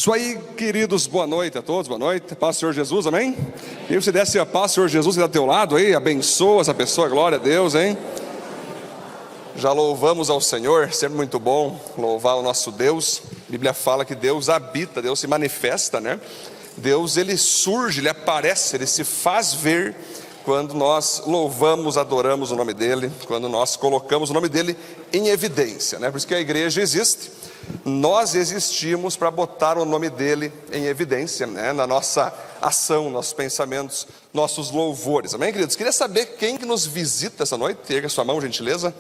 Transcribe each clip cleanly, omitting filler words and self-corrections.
Isso aí, queridos, boa noite a todos, boa noite, paz do Senhor Jesus, amém? E você desse a paz do Senhor Jesus que está ao teu lado aí, abençoa essa pessoa, glória a Deus, hein? Já louvamos ao Senhor, sempre muito bom louvar o nosso Deus. A Bíblia fala que Deus habita, Deus se manifesta, né? Deus, ele surge, ele aparece, ele se faz ver quando nós louvamos, adoramos o nome dele, quando nós colocamos o nome dele em evidência, né? Por isso que a igreja existe. Nós existimos para botar o nome dele em evidência, né? Na nossa ação, nossos pensamentos, nossos louvores, amém, queridos? Queria saber quem que nos visita essa noite. Erga sua mão, gentileza.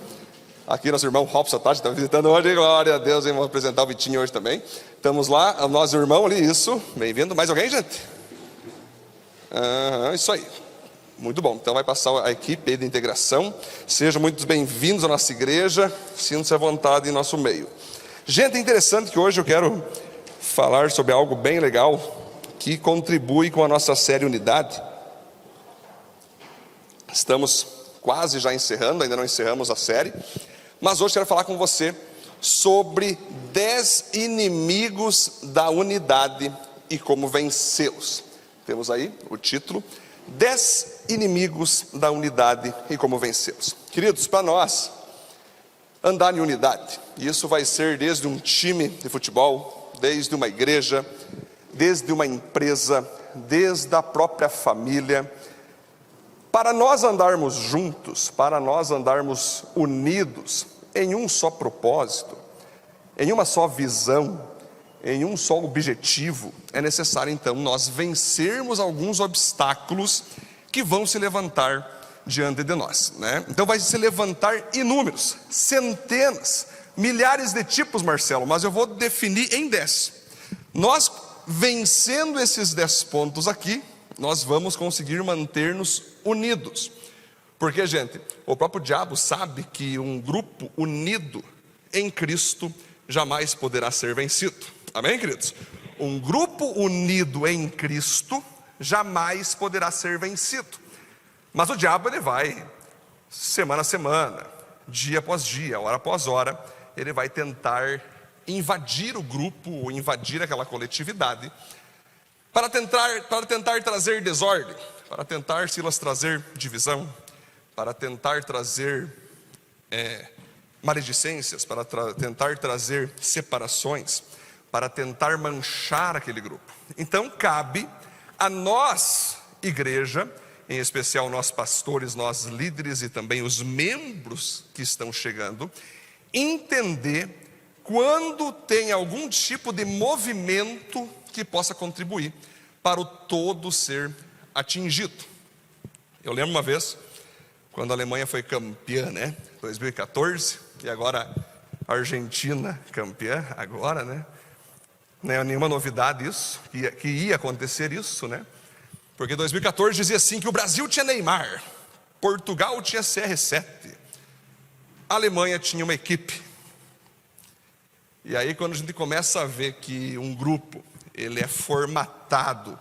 Aqui nosso irmão Robson Tati está visitando hoje, glória a Deus, hein? Vamos apresentar o Vitinho hoje também. Estamos lá, o nosso irmão ali, isso, bem-vindo. Mais alguém, gente? Isso aí, muito bom. Então vai passar a equipe aí de integração. Sejam muito bem-vindos à nossa igreja, sintam-se à vontade em nosso meio. Gente, é interessante que hoje eu quero falar sobre algo bem legal que contribui com a nossa série Unidade. Estamos quase já encerrando, ainda não encerramos a série, mas hoje quero falar com você sobre 10 inimigos da unidade e como vencê-los. Temos aí o título, 10 inimigos da unidade e como vencê-los. Queridos, para nós andar em unidade, isso vai ser desde um time de futebol, desde uma igreja, desde uma empresa, desde a própria família. Para nós andarmos juntos, para nós andarmos unidos em um só propósito, em uma só visão, em um só objetivo, é necessário então nós vencermos alguns obstáculos que vão se levantar diante de nós, né? Então vai se levantar inúmeros, centenas, milhares de tipos, Marcelo, mas eu vou definir em 10. Nós vencendo esses 10 pontos aqui, nós vamos conseguir manter-nos unidos. Porque, gente, o próprio diabo sabe que um grupo unido em Cristo jamais poderá ser vencido. Amém, queridos? Um grupo unido em Cristo jamais poderá ser vencido. Mas o diabo, ele vai, semana a semana, dia após dia, hora após hora, ele vai tentar invadir o grupo, ou invadir aquela coletividade, para tentar trazer desordem, para tentar, Silas, trazer divisão, para tentar trazer maledicências, para tentar trazer separações, para tentar manchar aquele grupo. Então cabe a nós, igreja, em especial nós pastores, nós líderes e também os membros que estão chegando, entender quando tem algum tipo de movimento que possa contribuir para o todo ser atingido. Eu lembro uma vez, quando a Alemanha foi campeã, né? 2014, e agora a Argentina campeã, agora, né? Não é nenhuma novidade isso, que ia acontecer isso, né? Porque 2014 dizia assim que o Brasil tinha Neymar, Portugal tinha CR7, a Alemanha tinha uma equipe. E aí quando a gente começa a ver que um grupo, ele é formatado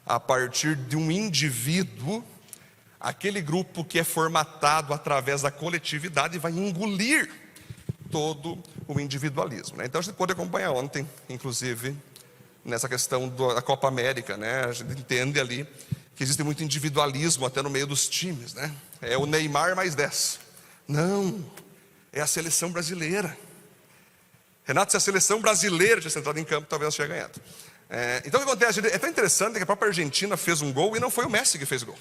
a partir de um indivíduo, aquele grupo que é formatado através da coletividade vai engolir todo o individualismo, né? Então a gente pôde acompanhar ontem, inclusive, nessa questão da Copa América, né? A gente entende ali que existe muito individualismo até no meio dos times, né? É o Neymar mais 10. Não, é a seleção brasileira. Renato, se a seleção brasileira tivesse entrado em campo, talvez nós tinha ganhado. Então o que acontece? É tão interessante que a própria Argentina fez um gol e não foi o Messi que fez o gol.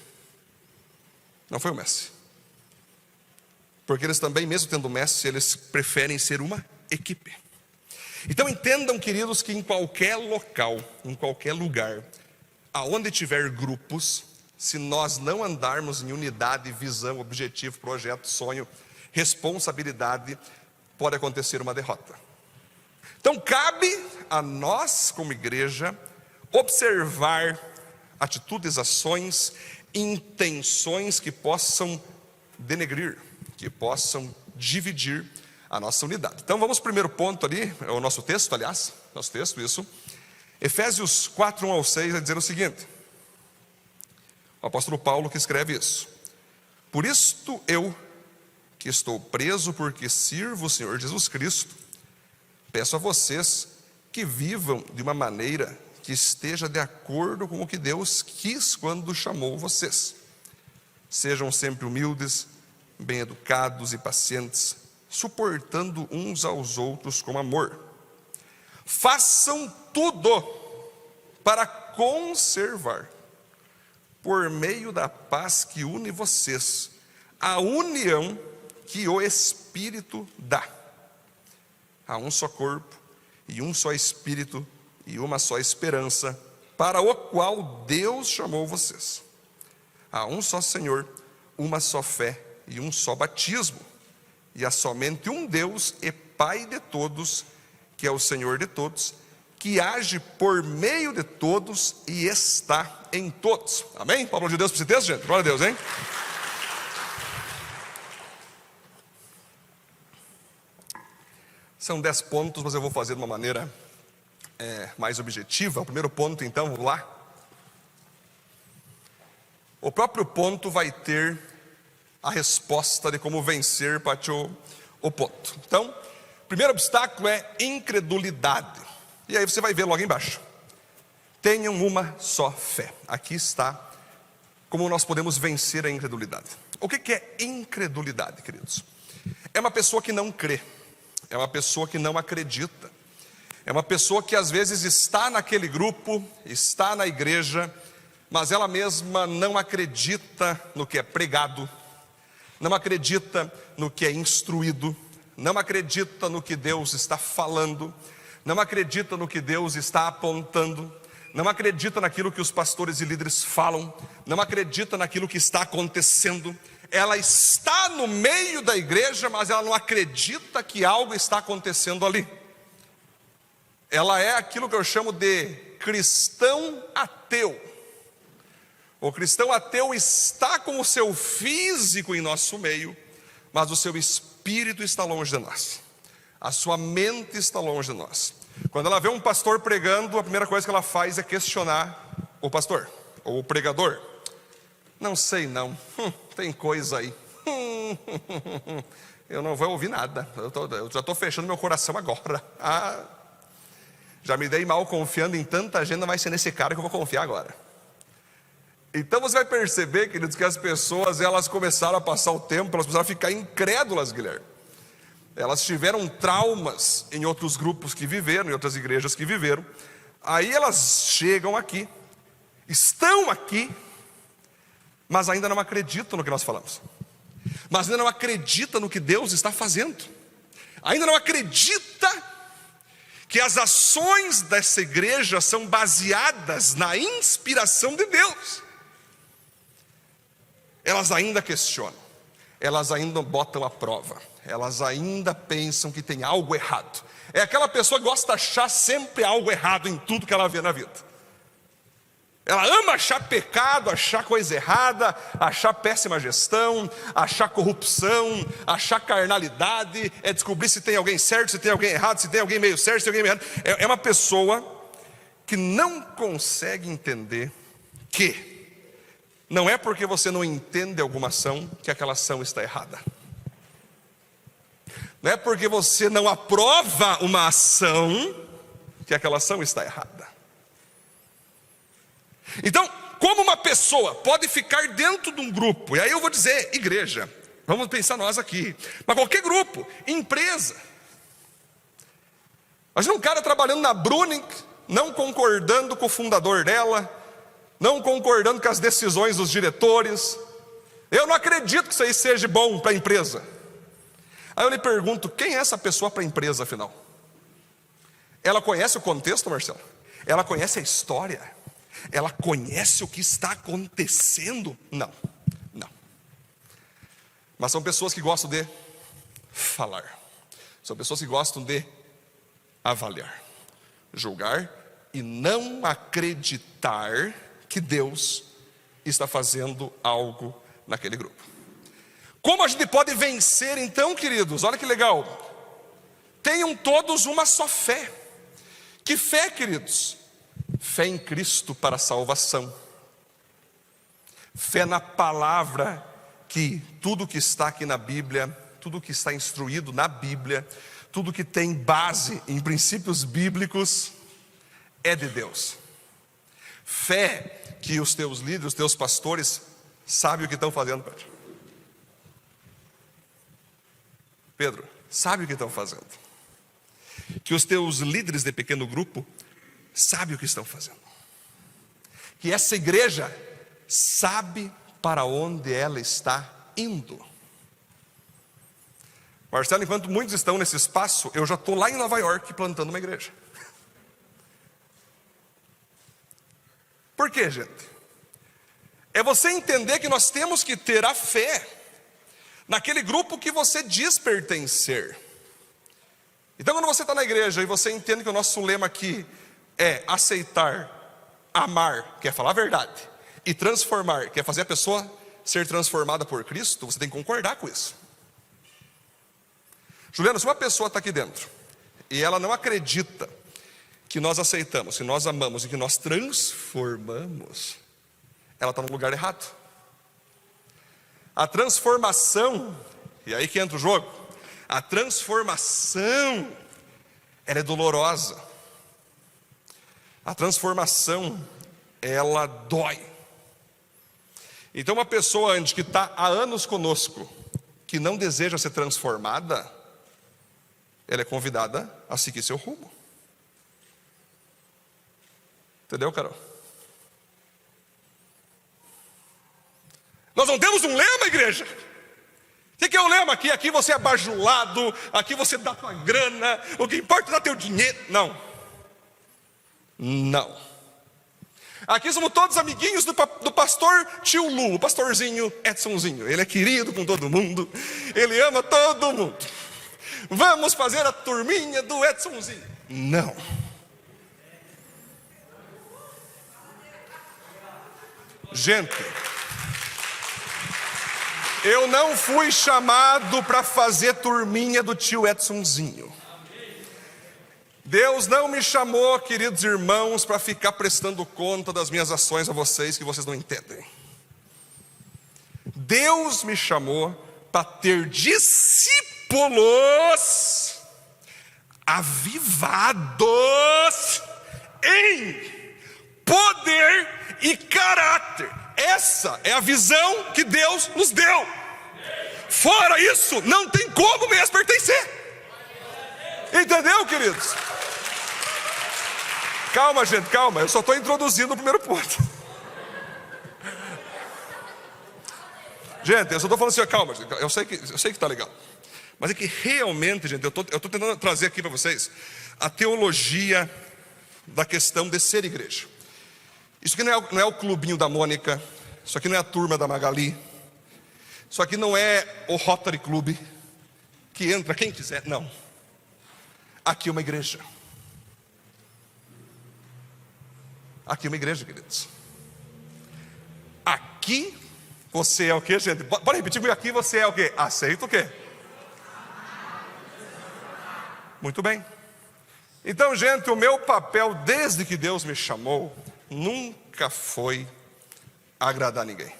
Não foi o Messi. Porque eles também, mesmo tendo o Messi, eles preferem ser uma equipe. Então entendam, queridos, que em qualquer local, em qualquer lugar, aonde tiver grupos, se nós não andarmos em unidade, visão, objetivo, projeto, sonho, responsabilidade, pode acontecer uma derrota. Então cabe a nós, como igreja, observar atitudes, ações, intenções que possam denegrir, que possam dividir a nossa unidade. Então vamos ao primeiro ponto ali, é o nosso texto, aliás, nosso texto, isso. Efésios 4, 1 ao 6, vai dizer o seguinte, o apóstolo Paulo que escreve isso. Por isto eu, que estou preso porque sirvo o Senhor Jesus Cristo, peço a vocês que vivam de uma maneira que esteja de acordo com o que Deus quis quando chamou vocês. Sejam sempre humildes, bem educados e pacientes, suportando uns aos outros com amor. Façam tudo para conservar, por meio da paz que une vocês, a união que o Espírito dá. Há um só corpo, e um só Espírito, e uma só esperança, para o qual Deus chamou vocês. Há um só Senhor, uma só fé, e um só batismo. E há somente um Deus e Pai de todos, que é o Senhor de todos, que age por meio de todos e está em todos. Amém? Palavra de Deus para esse texto, gente? Glória a Deus, hein? São 10 pontos, mas eu vou fazer de uma maneira mais objetiva. O primeiro ponto, então, vamos lá. O próprio ponto vai ter a resposta de como vencer para o ponto. Então, o primeiro obstáculo é incredulidade. E aí você vai ver logo embaixo. Tenham uma só fé. Aqui está como nós podemos vencer a incredulidade. O que é incredulidade, queridos? É uma pessoa que não crê. É uma pessoa que não acredita. É uma pessoa que às vezes está naquele grupo, está na igreja, mas ela mesma não acredita no que é pregado, não acredita no que é instruído, não acredita no que Deus está falando, não acredita no que Deus está apontando, não acredita naquilo que os pastores e líderes falam, não acredita naquilo que está acontecendo. Ela está no meio da igreja, mas ela não acredita que algo está acontecendo ali. Ela é aquilo que eu chamo de cristão ateu. O cristão ateu está com o seu físico em nosso meio, mas o seu espírito está longe de nós. A sua mente está longe de nós. Quando ela vê um pastor pregando, a primeira coisa que ela faz é questionar o pastor, ou o pregador. Não sei não, tem coisa aí. Eu não vou ouvir nada, eu já estou fechando meu coração agora. Já me dei mal confiando em tanta gente, não vai ser nesse cara que eu vou confiar agora. Então você vai perceber, queridos, que as pessoas, elas começaram a passar o tempo, elas começaram a ficar incrédulas, Guilherme. Elas tiveram traumas em outros grupos que viveram, em outras igrejas que viveram. Aí elas chegam aqui, estão aqui, mas ainda não acreditam no que nós falamos. Mas ainda não acreditam no que Deus está fazendo. Ainda não acredita que as ações dessa igreja são baseadas na inspiração de Deus. Elas ainda questionam, elas ainda botam à prova, elas ainda pensam que tem algo errado. É aquela pessoa que gosta de achar sempre algo errado em tudo que ela vê na vida. Ela ama achar pecado, achar coisa errada, achar péssima gestão, achar corrupção, achar carnalidade, é descobrir se tem alguém certo, se tem alguém errado, se tem alguém meio certo, se tem alguém meio errado. É uma pessoa que não consegue entender que não é porque você não entende alguma ação que aquela ação está errada. Não é porque você não aprova uma ação que aquela ação está errada. Então, como uma pessoa pode ficar dentro de um grupo, e aí eu vou dizer igreja, vamos pensar nós aqui, mas qualquer grupo, empresa. Imagina um cara trabalhando na Bruning, não concordando com o fundador dela, não concordando com as decisões dos diretores. Eu não acredito que isso aí seja bom para a empresa. Aí eu lhe pergunto, quem é essa pessoa para a empresa afinal? Ela conhece o contexto, Marcelo? Ela conhece a história? Ela conhece o que está acontecendo? Não. Mas são pessoas que gostam de falar. São pessoas que gostam de avaliar, julgar e não acreditar que Deus está fazendo algo naquele grupo. Como a gente pode vencer então, queridos? Olha que legal. Tenham todos uma só fé. Que fé, queridos? Fé em Cristo para a salvação. Fé na palavra, que tudo que está aqui na Bíblia, tudo que está instruído na Bíblia, tudo que tem base em princípios bíblicos é de Deus. Fé que os teus líderes, os teus pastores, sabem o que estão fazendo, Pedro. Pedro, sabe o que estão fazendo. Que os teus líderes de pequeno grupo sabem o que estão fazendo. Que essa igreja sabe para onde ela está indo. Marcelo, enquanto muitos estão nesse espaço, eu já estou lá em Nova York plantando uma igreja. Por quê, gente? É você entender que nós temos que ter a fé naquele grupo que você diz pertencer. Então, quando você está na igreja e você entende que o nosso lema aqui é aceitar, amar, que é falar a verdade, e transformar, que é fazer a pessoa ser transformada por Cristo, você tem que concordar com isso. Juliano, se uma pessoa está aqui dentro e ela não acredita que nós aceitamos, que nós amamos e que nós transformamos, ela está no lugar errado. A transformação, e aí que entra o jogo, a transformação, ela é dolorosa. A transformação, ela dói. Então uma pessoa antes que está há anos conosco, que não deseja ser transformada, ela é convidada a seguir seu rumo. Entendeu, Carol? Nós não temos um lema, igreja. O que é o lema aqui? Aqui você é bajulado, aqui você dá tua grana, o que importa é dar teu dinheiro. Não. Não. Aqui somos todos amiguinhos do pastor Tio Lu, o pastorzinho Edsonzinho. Ele é querido com todo mundo, ele ama todo mundo. Vamos fazer a turminha do Edsonzinho. Não. Gente, eu não fui chamado para fazer turminha do tio Edsonzinho. Deus não me chamou, queridos irmãos, para ficar prestando conta das minhas ações a vocês, que vocês não entendem. Deus me chamou para ter discípulos avivados em poder e caráter. Essa é a visão que Deus nos deu. Fora isso, não tem como mesmo pertencer. Entendeu, queridos? Calma, gente, calma. Eu só estou introduzindo o primeiro ponto. Gente, eu só estou falando assim, calma, gente, eu sei que está legal. Mas é que realmente, gente, eu estou tentando trazer aqui para vocês a teologia da questão de ser igreja. Isso aqui não é o clubinho da Mônica, isso aqui não é a turma da Magali, isso aqui não é o Rotary Club, que entra quem quiser, não. Aqui é uma igreja. Aqui é uma igreja, queridos. Aqui você é o quê, gente? Pode repetir comigo, aqui você é o quê? Aceita o quê? Muito bem. Então, gente, o meu papel desde que Deus me chamou nunca foi agradar ninguém.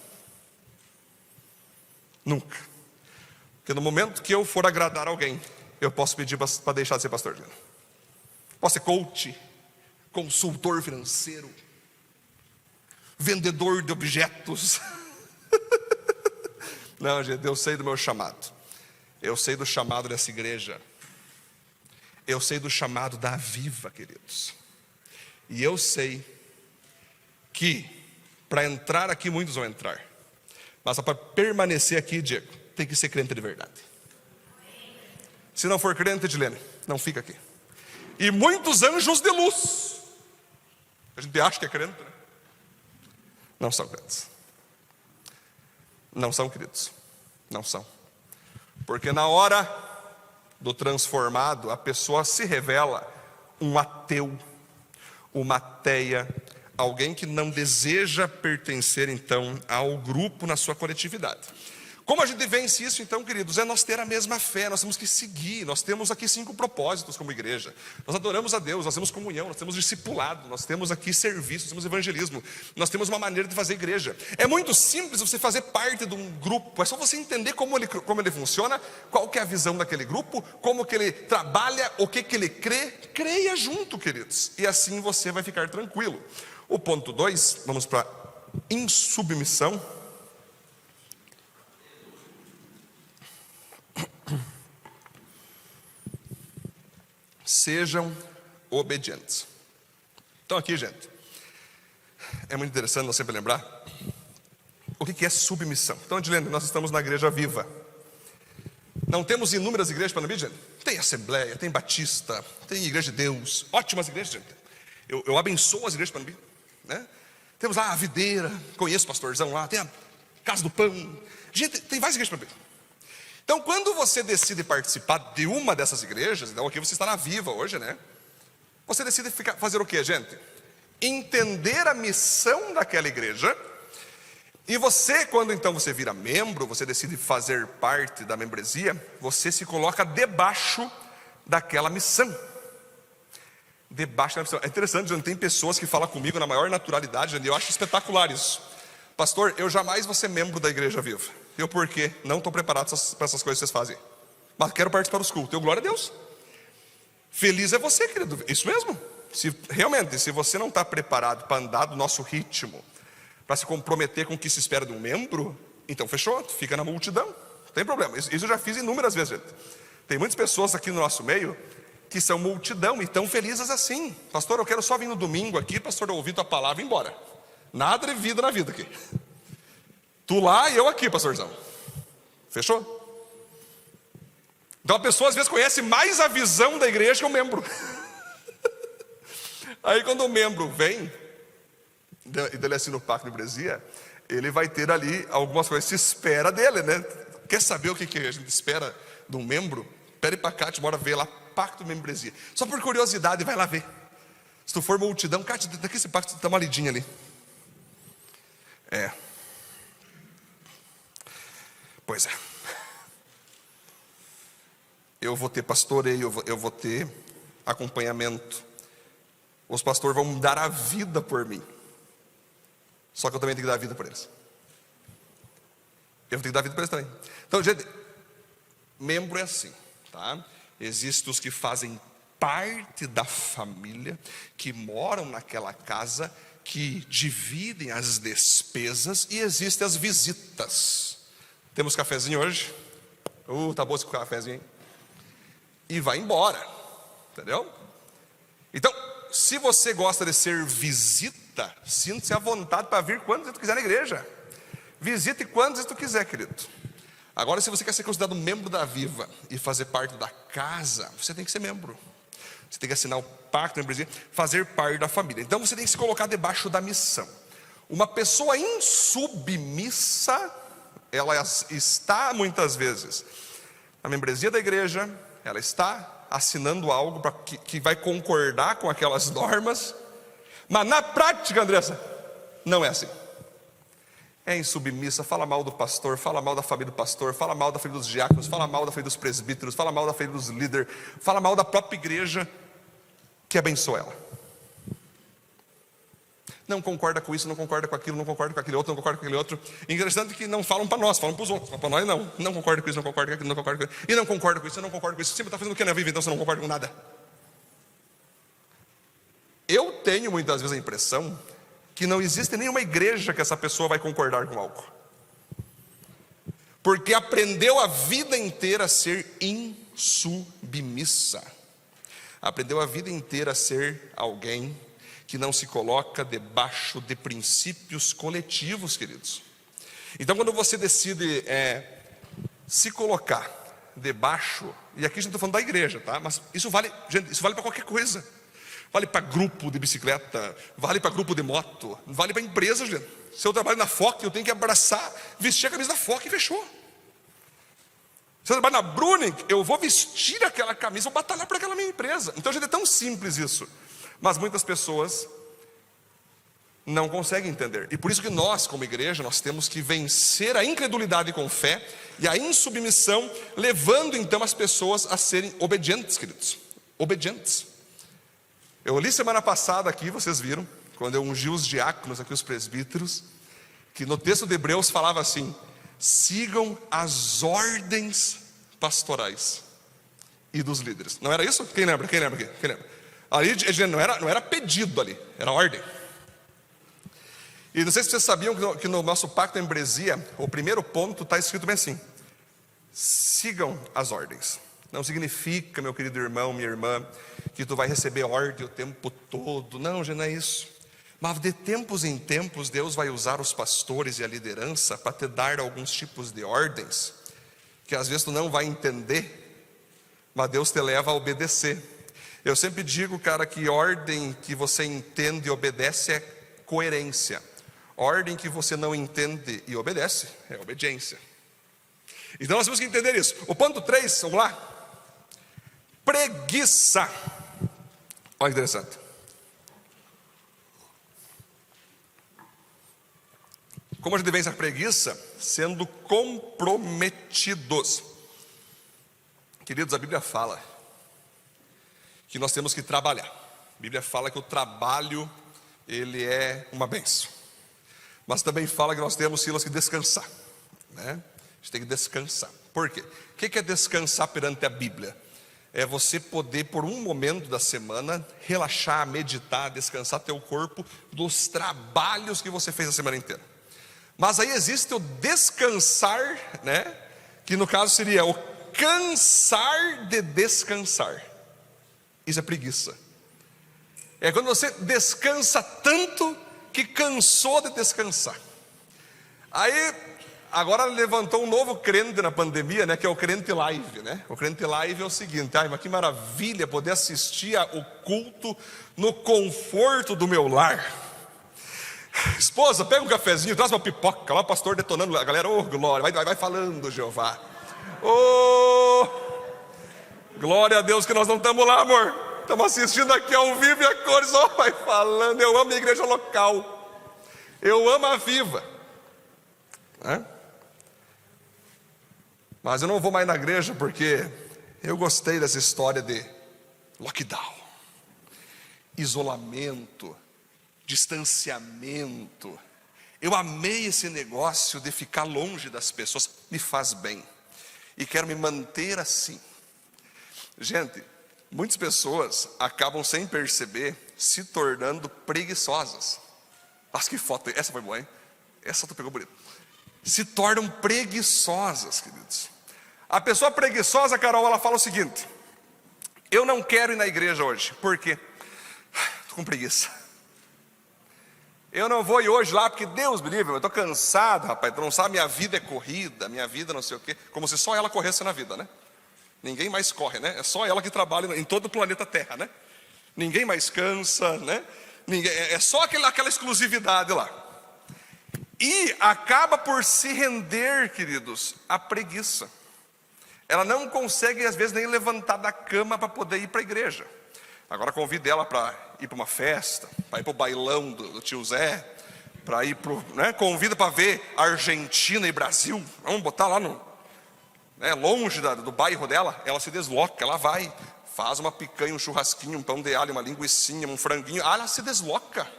Nunca. Porque no momento que eu for agradar alguém, eu posso pedir para deixar de ser pastor. Posso ser coach, consultor financeiro, vendedor de objetos. Não, gente, eu sei do meu chamado. Eu sei do chamado dessa igreja. Eu sei do chamado da Viva, queridos. E eu sei que para entrar aqui, muitos vão entrar. Mas para permanecer aqui, Diego, tem que ser crente de verdade. Se não for crente, Edilene, não fica aqui. E muitos anjos de luz, a gente acha que é crente, né? Não são crentes. Não são, queridos. Não são. Porque na hora do transformado, a pessoa se revela um ateu, uma ateia, alguém que não deseja pertencer então ao grupo na sua coletividade. Como a gente vence isso então, queridos? É nós ter a mesma fé, nós temos que seguir. Nós temos aqui 5 propósitos como igreja. Nós adoramos a Deus, nós temos comunhão, nós temos discipulado, nós temos aqui serviço, nós temos evangelismo. Nós temos uma maneira de fazer igreja. É muito simples você fazer parte de um grupo. É só você entender como ele funciona, qual que é a visão daquele grupo, como que ele trabalha, o que ele crê. Creia junto, queridos. E assim você vai ficar tranquilo. O ponto 2, vamos para insubmissão. Sejam obedientes. Então aqui, gente, é muito interessante nós sempre lembrar o que é submissão. Então, Edilene, nós estamos na igreja viva. Não temos inúmeras igrejas para não vir, gente? Tem Assembleia, tem Batista, tem Igreja de Deus, ótimas igrejas, gente. Eu abençoo as igrejas para não vir, né? Temos lá a Videira, conheço o pastorzão lá, tem a Casa do Pão. Gente, tem várias igrejas para vir. Então, quando você decide participar de uma dessas igrejas, então aqui você está na Viva hoje, né? Você decide fazer o quê, gente? Entender a missão daquela igreja. E você, quando então você vira membro, você decide fazer parte da membresia, você se coloca debaixo daquela missão. Debaixo da missão. É interessante, gente, tem pessoas que falam comigo na maior naturalidade, gente, eu acho espetacular isso. Pastor, eu jamais vou ser membro da Igreja Viva. Eu por quê? Não estou preparado para essas coisas que vocês fazem. Mas quero participar dos cultos. Eu, glória a Deus. Feliz é você, querido. Isso mesmo. Se você não está preparado para andar do nosso ritmo, para se comprometer com o que se espera de um membro, então fechou, fica na multidão. Não tem problema. Isso eu já fiz inúmeras vezes, gente. Tem muitas pessoas aqui no nosso meio que são multidão e tão felizes assim. Pastor, eu quero só vir no domingo aqui, pastor, eu ouvir tua palavra e ir embora. Nada de vida na vida aqui. Tu lá e eu aqui, pastorzão. Fechou? Então a pessoa às vezes conhece mais a visão da igreja que o membro. Aí quando o membro vem, e dele assina o pacto de membresia, ele vai ter ali algumas coisas, se espera dele, né? Quer saber o que a gente espera de um membro? Pede para cá, te bora ver lá, pacto de membresia. Só por curiosidade, vai lá ver. Se tu for multidão, Cátia, daqui esse pacto, dá uma lidinha ali. Pois é. Eu vou ter pastoreio, eu vou ter acompanhamento. Os pastores vão dar a vida por mim. Só que eu também tenho que dar a vida por eles. Eu tenho que dar a vida por eles também. Então, gente, membro é assim, tá? Existem os que fazem parte da família, que moram naquela casa, que dividem as despesas, e existem as visitas. Temos cafezinho hoje? Tá bom esse cafezinho, hein? E vai embora, entendeu? Então, se você gosta de ser visita, sinta-se à vontade para vir quantos tu quiser na igreja. Visite quantos tu quiser, querido. Agora, se você quer ser considerado membro da Viva e fazer parte da casa, você tem que ser membro. Você tem que assinar o pacto de membresia, fazer parte da família. Então você tem que se colocar debaixo da missão. Uma pessoa insubmissa, ela está muitas vezes na membresia da igreja, ela está assinando algo que vai concordar com aquelas normas, mas na prática, Andressa, não é assim. É insubmissa, fala mal do pastor, fala mal da família do pastor, fala mal da família dos diáconos, fala mal da família dos presbíteros, fala mal da família dos líderes, fala mal da própria igreja que abençoa ela. Não concorda com isso, não concorda com aquilo, não concorda com aquele outro, não concorda com aquele outro. Interessante que não falam para nós, falam para os outros. Para nós não concorda com isso, não concorda com aquilo, não concorda com aquilo. E não concorda com isso, não concorda com isso. Você sempre está fazendo o que na vida, então você não concorda com nada. Eu tenho muitas vezes a impressão que não existe nenhuma igreja que essa pessoa vai concordar com algo. Porque aprendeu a vida inteira a ser insubmissa. Aprendeu a vida inteira a ser alguém que não se coloca debaixo de princípios coletivos, queridos. Então, quando você decide se colocar debaixo, e aqui a gente está falando da igreja, tá? Mas isso vale, gente, isso vale para qualquer coisa. Vale para grupo de bicicleta, vale para grupo de moto, vale para empresa, gente. Se eu trabalho na FOC, eu tenho que abraçar, vestir a camisa da FOC e fechou. Se eu trabalho na Bruning, eu vou vestir aquela camisa, vou batalhar por aquela minha empresa. Então, gente, é tão simples isso. Mas muitas pessoas não conseguem entender. E por isso que nós, como igreja, nós temos que vencer a incredulidade com fé e a insubmissão, levando então as pessoas a serem obedientes, queridos. Obedientes. Eu li semana passada aqui, vocês viram, quando eu ungi os diáconos aqui, os presbíteros, que no texto de Hebreus falava assim: sigam as ordens pastorais e dos líderes. Não era isso? Quem lembra? Quem lembra aqui? Quem lembra? Ali não era pedido ali, era ordem. E não sei se vocês sabiam que no nosso pacto em membresia, o primeiro ponto está escrito bem assim: sigam as ordens. Não significa, meu querido irmão, minha irmã, que tu vai receber ordem o tempo todo. Não, já não é isso. Mas de tempos em tempos, Deus vai usar os pastores e a liderança para te dar alguns tipos de ordens, que às vezes tu não vai entender, mas Deus te leva a obedecer. Eu sempre digo, cara, que ordem que você entende e obedece é coerência. Ordem que você não entende e obedece é obediência. Então nós temos que entender isso. O ponto 3, vamos lá. Preguiça. Olha que interessante. Como a gente vence a preguiça? Sendo comprometidos. Queridos, a Bíblia fala que nós temos que trabalhar. A Bíblia fala que o trabalho, ele é uma bênção. Mas também fala que nós temos que descansar, né? A gente tem que descansar. Por quê? O que é descansar perante a Bíblia? É você poder, por um momento da semana, relaxar, meditar, descansar teu corpo dos trabalhos que você fez a semana inteira. Mas aí existe o descansar, né? Que no caso seria o cansar de descansar. Isso é preguiça. É quando você descansa tanto que cansou de descansar. Aí, agora levantou um novo crente na pandemia, né? Que é o crente live, né? O crente live é o seguinte: ai, mas que maravilha poder assistir o culto no conforto do meu lar. Esposa, pega um cafezinho, traz uma pipoca, lá o pastor detonando, a galera, oh glória, vai falando, Jeová. Oh, glória a Deus que nós não estamos lá, amor. Estamos assistindo aqui ao vivo e a cores, ó, vai falando. Eu amo a igreja local, eu amo a Viva, né? Mas eu não vou mais na igreja porque eu gostei dessa história de lockdown, isolamento, distanciamento. Eu amei esse negócio de ficar longe das pessoas, me faz bem e quero me manter assim. Gente, muitas pessoas acabam sem perceber se tornando preguiçosas. Nossa, que foto, essa foi boa, hein? Essa tu pegou bonito. Se tornam preguiçosas, queridos. A pessoa preguiçosa, Carol, ela fala o seguinte: eu não quero ir na igreja hoje. Por quê? Estou com preguiça. Eu não vou ir hoje lá porque Deus me livre, eu estou cansado, rapaz. Tu não sabe, minha vida é corrida, minha vida não sei o quê. Como se só ela corresse na vida, né? Ninguém mais corre, né? É só ela que trabalha em todo o planeta Terra, né? Ninguém mais cansa, né? É só aquela exclusividade lá. E acaba por se render, queridos, à preguiça. Ela não consegue, às vezes, nem levantar da cama para poder ir para a igreja. Agora convido ela para ir para uma festa, para ir para o bailão do tio Zé, para ir para, né? Convida para ver Argentina e Brasil. Vamos botar lá longe do bairro dela. Ela se desloca, ela vai, faz uma picanha, um churrasquinho, um pão de alho, uma linguicinha, um franguinho. Ela se desloca.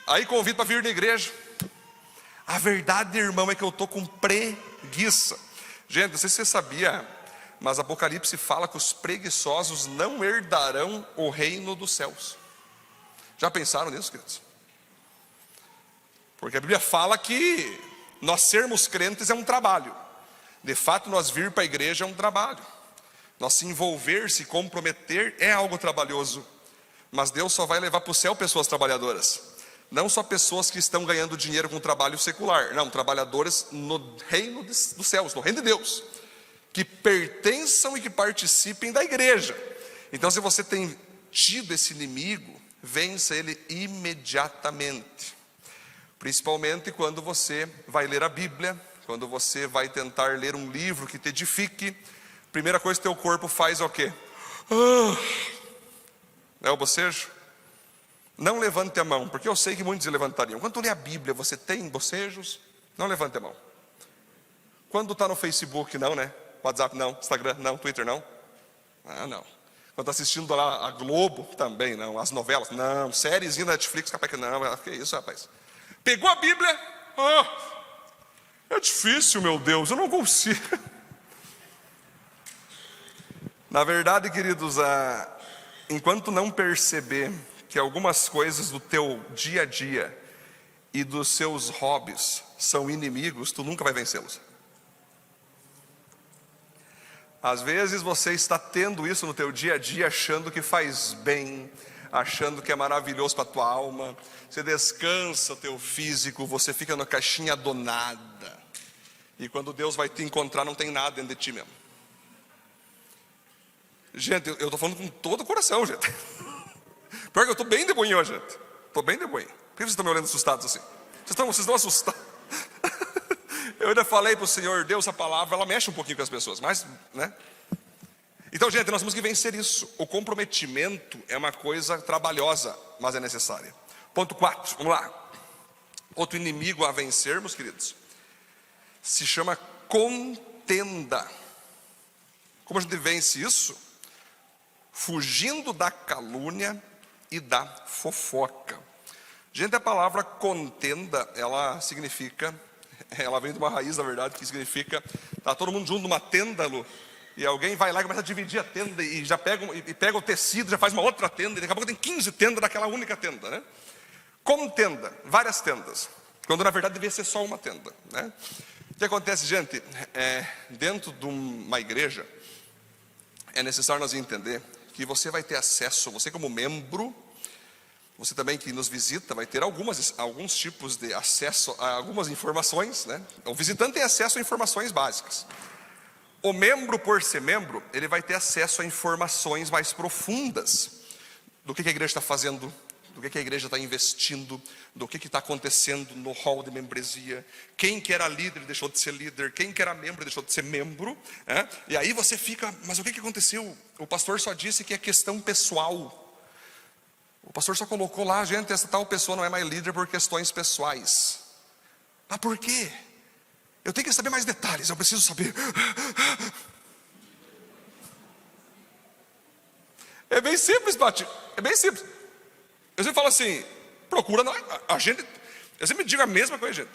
Aí convido para vir na igreja. A verdade, irmão, é que eu estou com preguiça. Gente, não sei se você sabia, mas Apocalipse fala que os preguiçosos não herdarão o reino dos céus. Já pensaram nisso, queridos? Porque a Bíblia fala que nós sermos crentes é um trabalho. De fato, nós vir para a igreja é um trabalho. Nós se envolver, se comprometer é algo trabalhoso. Mas Deus só vai levar para o céu pessoas trabalhadoras. Não só pessoas que estão ganhando dinheiro com trabalho secular. Não, trabalhadores no reino dos céus, no reino de Deus, que pertençam e que participem da igreja. Então, se você tem tido esse inimigo, vença ele imediatamente. Principalmente quando você vai ler a Bíblia, quando você vai tentar ler um livro que te edifique. Primeira coisa que teu corpo faz é o quê? É o bocejo? Não levante a mão, porque eu sei que muitos levantariam. Quando tu lê a Bíblia, você tem bocejos? Não levante a mão. Quando está no Facebook, não, né? WhatsApp, não. Instagram, não. Twitter, não. Ah, não. Quando está assistindo lá a Globo, também não. As novelas, não. Séries na Netflix, capaz que não. Que isso, rapaz? Pegou a Bíblia? É difícil, meu Deus, eu não consigo. Na verdade, queridos, enquanto não perceber que algumas coisas do teu dia a dia e dos seus hobbies são inimigos, tu nunca vai vencê-los. Às vezes você está tendo isso no teu dia a dia, achando que faz bem, achando que é maravilhoso para a tua alma, você descansa o teu físico, você fica na caixinha do nada, e quando Deus vai te encontrar, não tem nada dentro de ti mesmo. Gente, eu estou falando com todo o coração, gente. Pior que eu estou bem de boinha hoje, gente. Estou bem de boinha. Por que vocês estão me olhando assustados assim? Vocês estão assustados. Eu ainda falei para o Senhor, Deus, a palavra, ela mexe um pouquinho com as pessoas, mas, né? Então, gente, nós temos que vencer isso. O comprometimento é uma coisa trabalhosa, mas é necessária. Ponto 4, vamos lá. Outro inimigo a vencermos, queridos, se chama contenda. Como a gente vence isso? Fugindo da calúnia e da fofoca. Gente, a palavra contenda, ela vem de uma raiz, na verdade, que significa, tá todo mundo junto numa tenda, Lu, e alguém vai lá e começa a dividir a tenda, e já pega o tecido, já faz uma outra tenda, e daqui a pouco tem 15 tendas daquela única tenda, né? Contenda, várias tendas, quando na verdade devia ser só uma tenda, né? O que acontece, gente, dentro de uma igreja, é necessário nós entender que você vai ter acesso, você como membro, você também que nos visita, vai ter alguns tipos de acesso a algumas informações, né? O visitante tem acesso a informações básicas. O membro, por ser membro, ele vai ter acesso a informações mais profundas do que a igreja está fazendo, do que a igreja está investindo, do que está acontecendo no hall de membresia, quem que era líder deixou de ser líder, quem que era membro deixou de ser membro, né? E aí você fica, mas o que aconteceu? O pastor só disse que é questão pessoal. O pastor só colocou lá, gente, essa tal pessoa não é mais líder por questões pessoais. Ah, por quê? Eu tenho que saber mais detalhes, eu preciso saber. É bem simples, Bati, é bem simples. Eu sempre falo assim, procura a gente, eu sempre digo a mesma coisa, gente.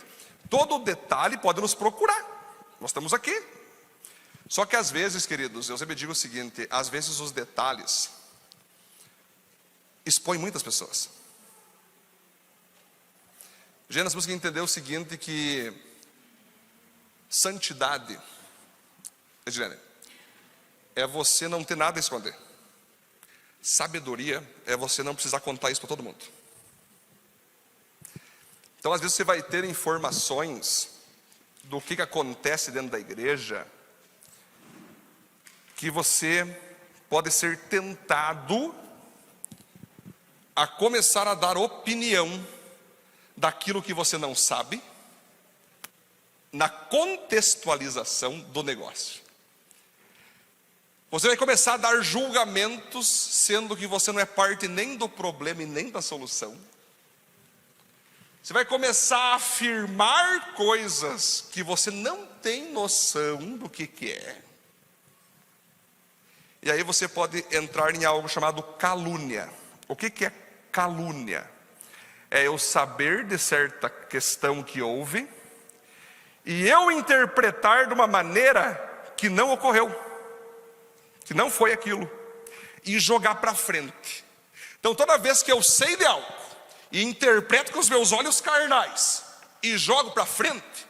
Todo detalhe pode nos procurar, nós estamos aqui. Só que às vezes, queridos, eu sempre digo o seguinte, às vezes os detalhes expõem muitas pessoas. Gente, nós temos que entender o seguinte, que santidade, Edilene, é você não ter nada a esconder. Sabedoria é você não precisar contar isso para todo mundo. Então às vezes você vai ter informações do que acontece dentro da igreja, que você pode ser tentado a começar a dar opinião daquilo que você não sabe, na contextualização do negócio. Você vai começar a dar julgamentos, sendo que você não é parte nem do problema e nem da solução. Você vai começar a afirmar coisas que você não tem noção do que é. E aí você pode entrar em algo chamado calúnia. O que é calúnia? É eu saber de certa questão que houve e eu interpretar de uma maneira que não ocorreu, que não foi aquilo, e jogar para frente. Então toda vez que eu sei de algo e interpreto com os meus olhos carnais e jogo para frente,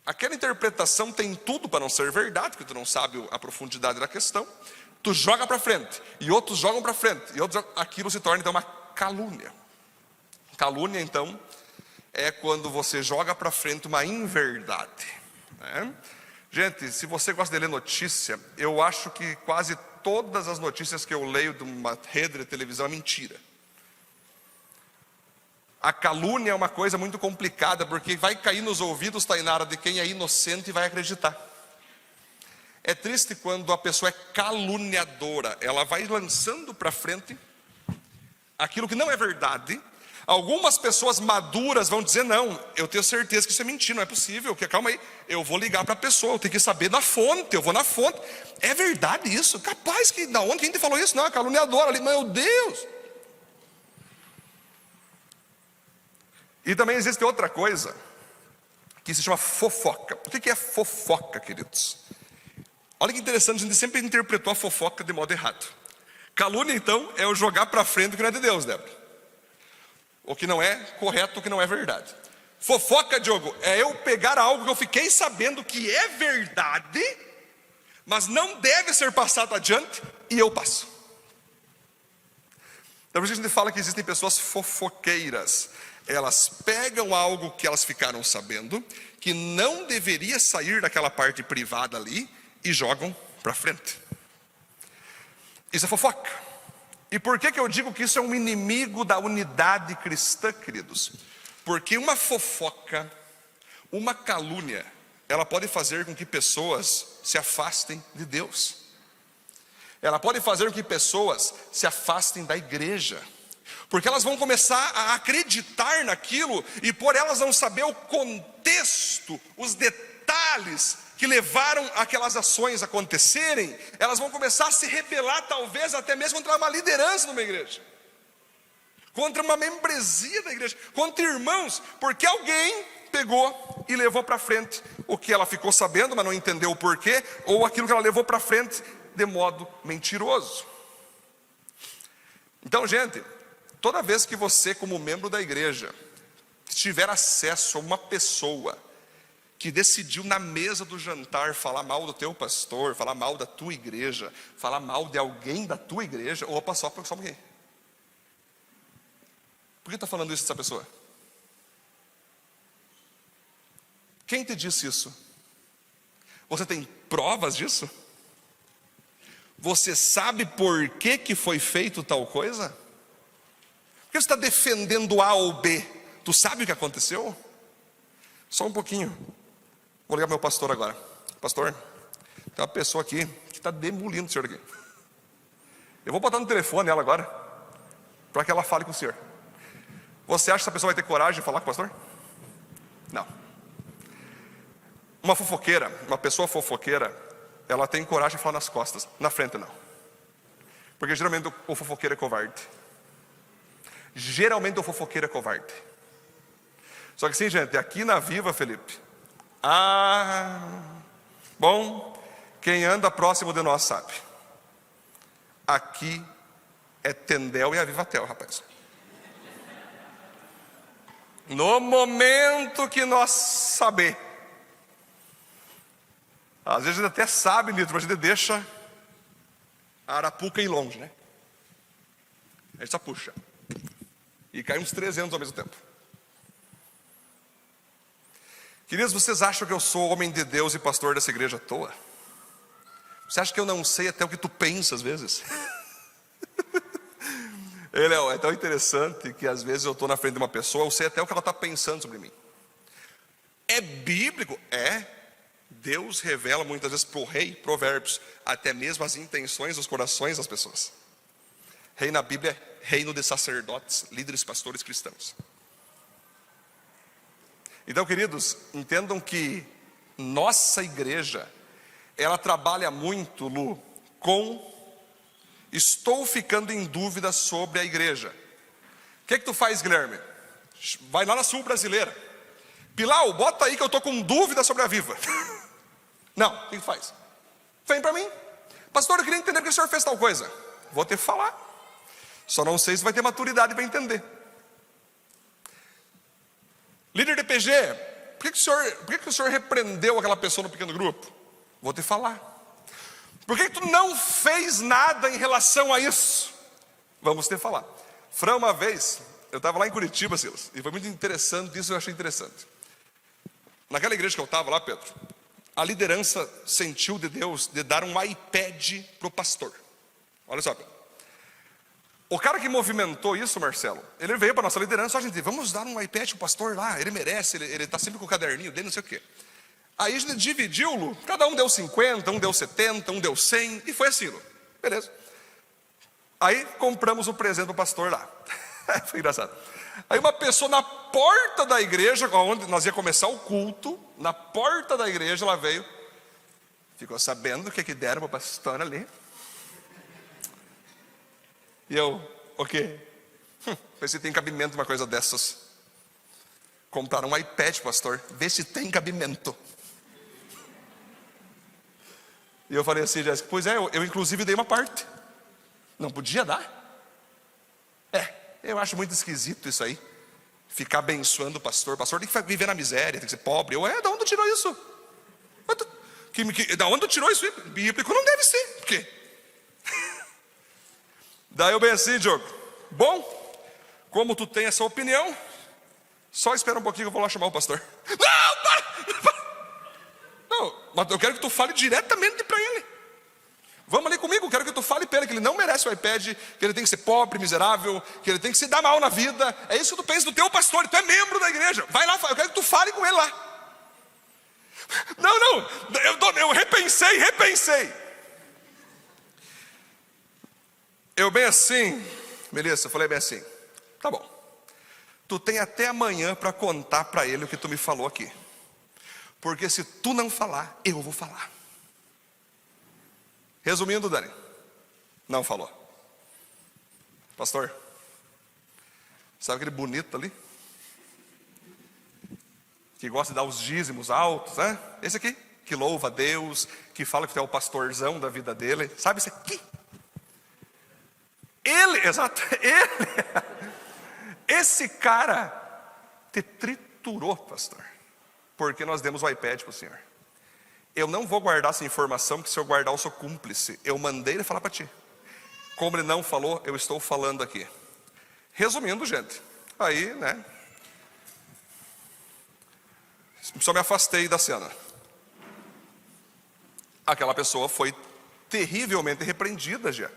aquela interpretação tem tudo para não ser verdade, porque tu não sabe a profundidade da questão. Tu joga para frente e outros jogam para frente e outros, aquilo se torna então uma calúnia. Calúnia então é quando você joga para frente uma inverdade, né? Gente, se você gosta de ler notícia, eu acho que quase todas as notícias que eu leio de uma rede de televisão é mentira. A calúnia é uma coisa muito complicada, porque vai cair nos ouvidos, Tainara, de quem é inocente e vai acreditar. É triste quando a pessoa é caluniadora, ela vai lançando para frente aquilo que não é verdade. Algumas pessoas maduras vão dizer: não, eu tenho certeza que isso é mentira, não é possível, calma aí, eu vou ligar para a pessoa, eu tenho que saber da fonte, eu vou na fonte. É verdade isso? Capaz que, da onde? Quem te falou isso? Não, a caluniadora ali, meu Deus. E também existe outra coisa, que se chama fofoca. O que é fofoca, queridos? Olha que interessante, a gente sempre interpretou a fofoca de modo errado. Calúnia, então, é eu jogar para frente o que não é de Deus, Débora. O que não é correto, o que não é verdade. Fofoca, Diogo, é eu pegar algo que eu fiquei sabendo que é verdade, mas não deve ser passado adiante, e eu passo. Então por isso a gente fala que existem pessoas fofoqueiras. Elas pegam algo que elas ficaram sabendo, que não deveria sair daquela parte privada ali, e jogam para frente. Isso é fofoca. E por que eu digo que isso é um inimigo da unidade cristã, queridos? Porque uma fofoca, uma calúnia, ela pode fazer com que pessoas se afastem de Deus. Ela pode fazer com que pessoas se afastem da igreja. Porque elas vão começar a acreditar naquilo, e por elas não saber o contexto, os detalhes que levaram aquelas ações a acontecerem, elas vão começar a se rebelar, talvez até mesmo contra uma liderança numa igreja, contra uma membresia da igreja, contra irmãos, porque alguém pegou e levou para frente o que ela ficou sabendo, mas não entendeu o porquê, ou aquilo que ela levou para frente de modo mentiroso. Então, gente, toda vez que você, como membro da igreja, tiver acesso a uma pessoa que decidiu na mesa do jantar falar mal do teu pastor, falar mal da tua igreja, falar mal de alguém da tua igreja, opa, só um pouquinho. Por que está falando isso dessa pessoa? Quem te disse isso? Você tem provas disso? Você sabe por que foi feito tal coisa? Por que você está defendendo A ou B? Tu sabe o que aconteceu? Só um pouquinho. Vou ligar para o meu pastor agora. Pastor, tem uma pessoa aqui que está demolindo o senhor aqui. Eu vou botar no telefone ela agora, para que ela fale com o senhor. Você acha que essa pessoa vai ter coragem de falar com o pastor? Não. Uma fofoqueira, uma pessoa fofoqueira, ela tem coragem de falar nas costas, na frente não. Porque geralmente o fofoqueiro é covarde. Geralmente o fofoqueiro é covarde. Só que sim, gente, aqui na Viva, Felipe, bom, quem anda próximo de nós sabe. Aqui é Tendel e a Vivatel, rapaz. No momento que nós saber, às vezes a gente até sabe, Nito, mas a gente deixa a arapuca ir longe, né? A gente só puxa. E cai uns 300 ao mesmo tempo. Queridos, vocês acham que eu sou homem de Deus e pastor dessa igreja à toa? Você acha que eu não sei até o que tu pensa às vezes? É tão interessante que às vezes eu estou na frente de uma pessoa, eu sei até o que ela está pensando sobre mim. É bíblico? É. Deus revela muitas vezes para o rei, Provérbios, até mesmo as intenções dos corações das pessoas. Rei na Bíblia é reino de sacerdotes, líderes, pastores cristãos. Então, queridos, entendam que nossa igreja, ela trabalha muito, Lu, com estou ficando em dúvida sobre a igreja. O que tu faz, Guilherme? Vai lá na Sul Brasileira. Pilau, bota aí que eu estou com dúvida sobre a Viva. Não, o que tu faz? Vem para mim. Pastor, eu queria entender porque o senhor fez tal coisa. Vou te falar. Só não sei se vai ter maturidade para entender. Líder de PG, por que o senhor repreendeu aquela pessoa no pequeno grupo? Vou te falar. Por que tu não fez nada em relação a isso? Vamos te falar. Fran, uma vez, eu estava lá em Curitiba, Silas, e foi muito interessante, isso eu achei interessante. Naquela igreja que eu estava lá, Pedro, a liderança sentiu de Deus de dar um iPad para o pastor. Olha só, Pedro. O cara que movimentou isso, Marcelo, ele veio para a nossa liderança, gente, vamos dar um iPad para o pastor lá, ele merece, ele está sempre com o caderninho dele, não sei o quê. Aí a gente dividiu, Lu, cada um deu 50, um deu 70, um deu 100, e foi assim, Lu. Beleza. Aí compramos um presente para o pastor lá. Foi engraçado. Aí uma pessoa na porta da igreja, onde nós ia começar o culto, na porta da igreja, ela veio, ficou sabendo o que deram para o pastor ali. E eu, o quê? Vê se tem cabimento uma coisa dessas. Compraram um iPad, pastor, vê se tem cabimento. E eu falei assim, Jéssica, pois é, eu inclusive dei uma parte. Não podia dar. Eu acho muito esquisito isso aí. Ficar abençoando o pastor. O pastor tem que viver na miséria, tem que ser pobre. Da onde tirou isso? Da onde tirou isso? Bíblico não deve ser. Por quê? Daí eu bem assim, Diogo. Bom, como tu tem essa opinião, só espera um pouquinho que eu vou lá chamar o pastor. Não, para! Não, mas eu quero que tu fale diretamente para ele. Vamos ali comigo, quero que tu fale para ele que ele não merece o iPad, que ele tem que ser pobre, miserável, que ele tem que se dar mal na vida. É isso que tu pensa do teu pastor, tu é membro da igreja. Vai lá, eu quero que tu fale com ele lá. Não, eu repensei. Eu bem assim, Melissa, eu falei bem assim, tá bom. Tu tem até amanhã para contar para ele o que tu me falou aqui. Porque se tu não falar, eu vou falar. Resumindo, Dani, não falou. Pastor, sabe aquele bonito ali? Que gosta de dar os dízimos altos, né? Esse aqui, que louva a Deus, que fala que tu é o pastorzão da vida dele. Sabe esse aqui? Esse cara te triturou, pastor, porque nós demos o iPad para o senhor. Eu não vou guardar essa informação, porque se eu guardar eu sou cúmplice. Eu mandei ele falar para ti. Como ele não falou, eu estou falando aqui. Resumindo, gente, aí, né, só me afastei da cena. Aquela pessoa foi terrivelmente repreendida já.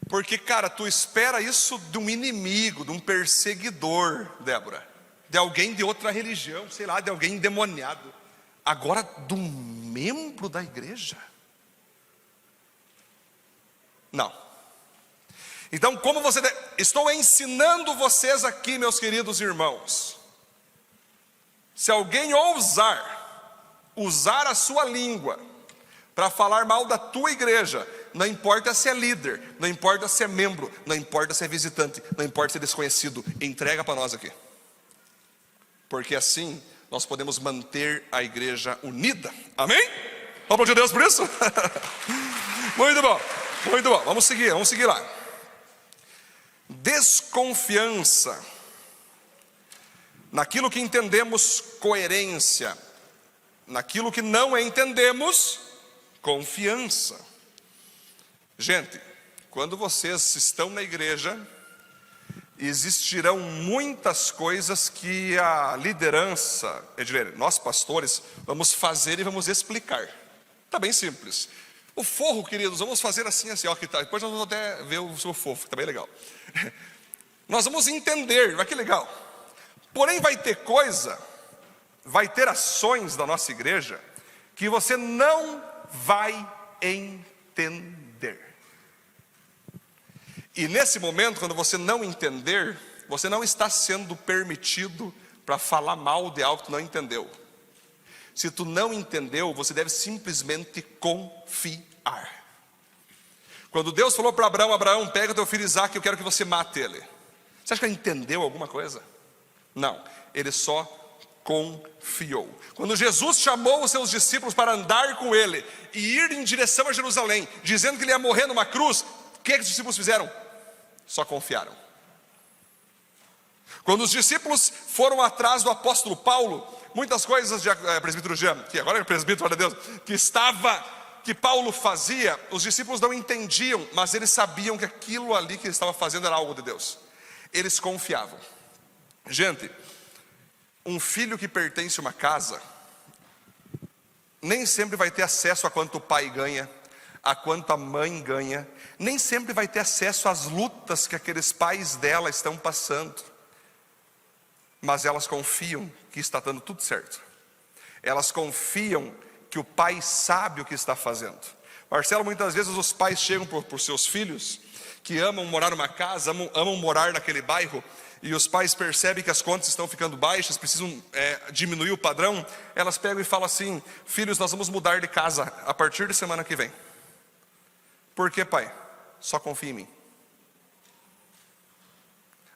Porque, cara, tu espera isso de um inimigo, de um perseguidor, Débora, de alguém de outra religião, sei lá, de alguém endemoniado. Agora, de um membro da igreja? Não. Então, como estou ensinando vocês aqui, meus queridos irmãos. Se alguém usar a sua língua para falar mal da tua igreja, não importa se é líder, não importa se é membro, não importa se é visitante, não importa se é desconhecido, entrega para nós aqui. Porque assim nós podemos manter a igreja unida. Amém? Vamos aplaudir Deus por isso? Muito bom. Vamos seguir lá. Desconfiança. Naquilo que entendemos, coerência. Naquilo que não entendemos, confiança. Gente, quando vocês estão na igreja, existirão muitas coisas que a liderança, nós pastores, vamos fazer e vamos explicar. Está bem simples. O forro, queridos, vamos fazer assim, ó, que tá. Depois nós vamos até ver o seu forro, que está bem legal. Nós vamos entender, vai que legal. Porém vai ter ações da nossa igreja que você não vai entender. E nesse momento, quando você não entender, você não está sendo permitido para falar mal de algo que tu não entendeu. Se tu não entendeu, você deve simplesmente confiar. Quando Deus falou para Abraão, pega teu filho Isaque, eu quero que você mate ele. Você acha que ele entendeu alguma coisa? Não, ele só confiou. Quando Jesus chamou os seus discípulos para andar com ele e ir em direção a Jerusalém, dizendo que ele ia morrer numa cruz, o que os discípulos fizeram? Só confiaram. Quando os discípulos foram atrás do apóstolo Paulo, muitas coisas de presbítero Jean, que agora é presbítero, olha Deus, que Paulo fazia, os discípulos não entendiam, mas eles sabiam que aquilo ali que ele estava fazendo era algo de Deus. Eles confiavam. Gente, um filho que pertence a uma casa nem sempre vai ter acesso a quanto o pai ganha, a quanto a mãe ganha, nem sempre vai ter acesso às lutas que aqueles pais dela estão passando, mas elas confiam que está dando tudo certo. Elas confiam que o pai sabe o que está fazendo. Marcelo, muitas vezes os pais chegam para os seus filhos que amam morar numa casa, amam morar naquele bairro, e os pais percebem que as contas estão ficando baixas, precisam diminuir o padrão, elas pegam e falam assim: filhos, nós vamos mudar de casa a partir de semana que vem. Por quê, pai? Só confia em mim.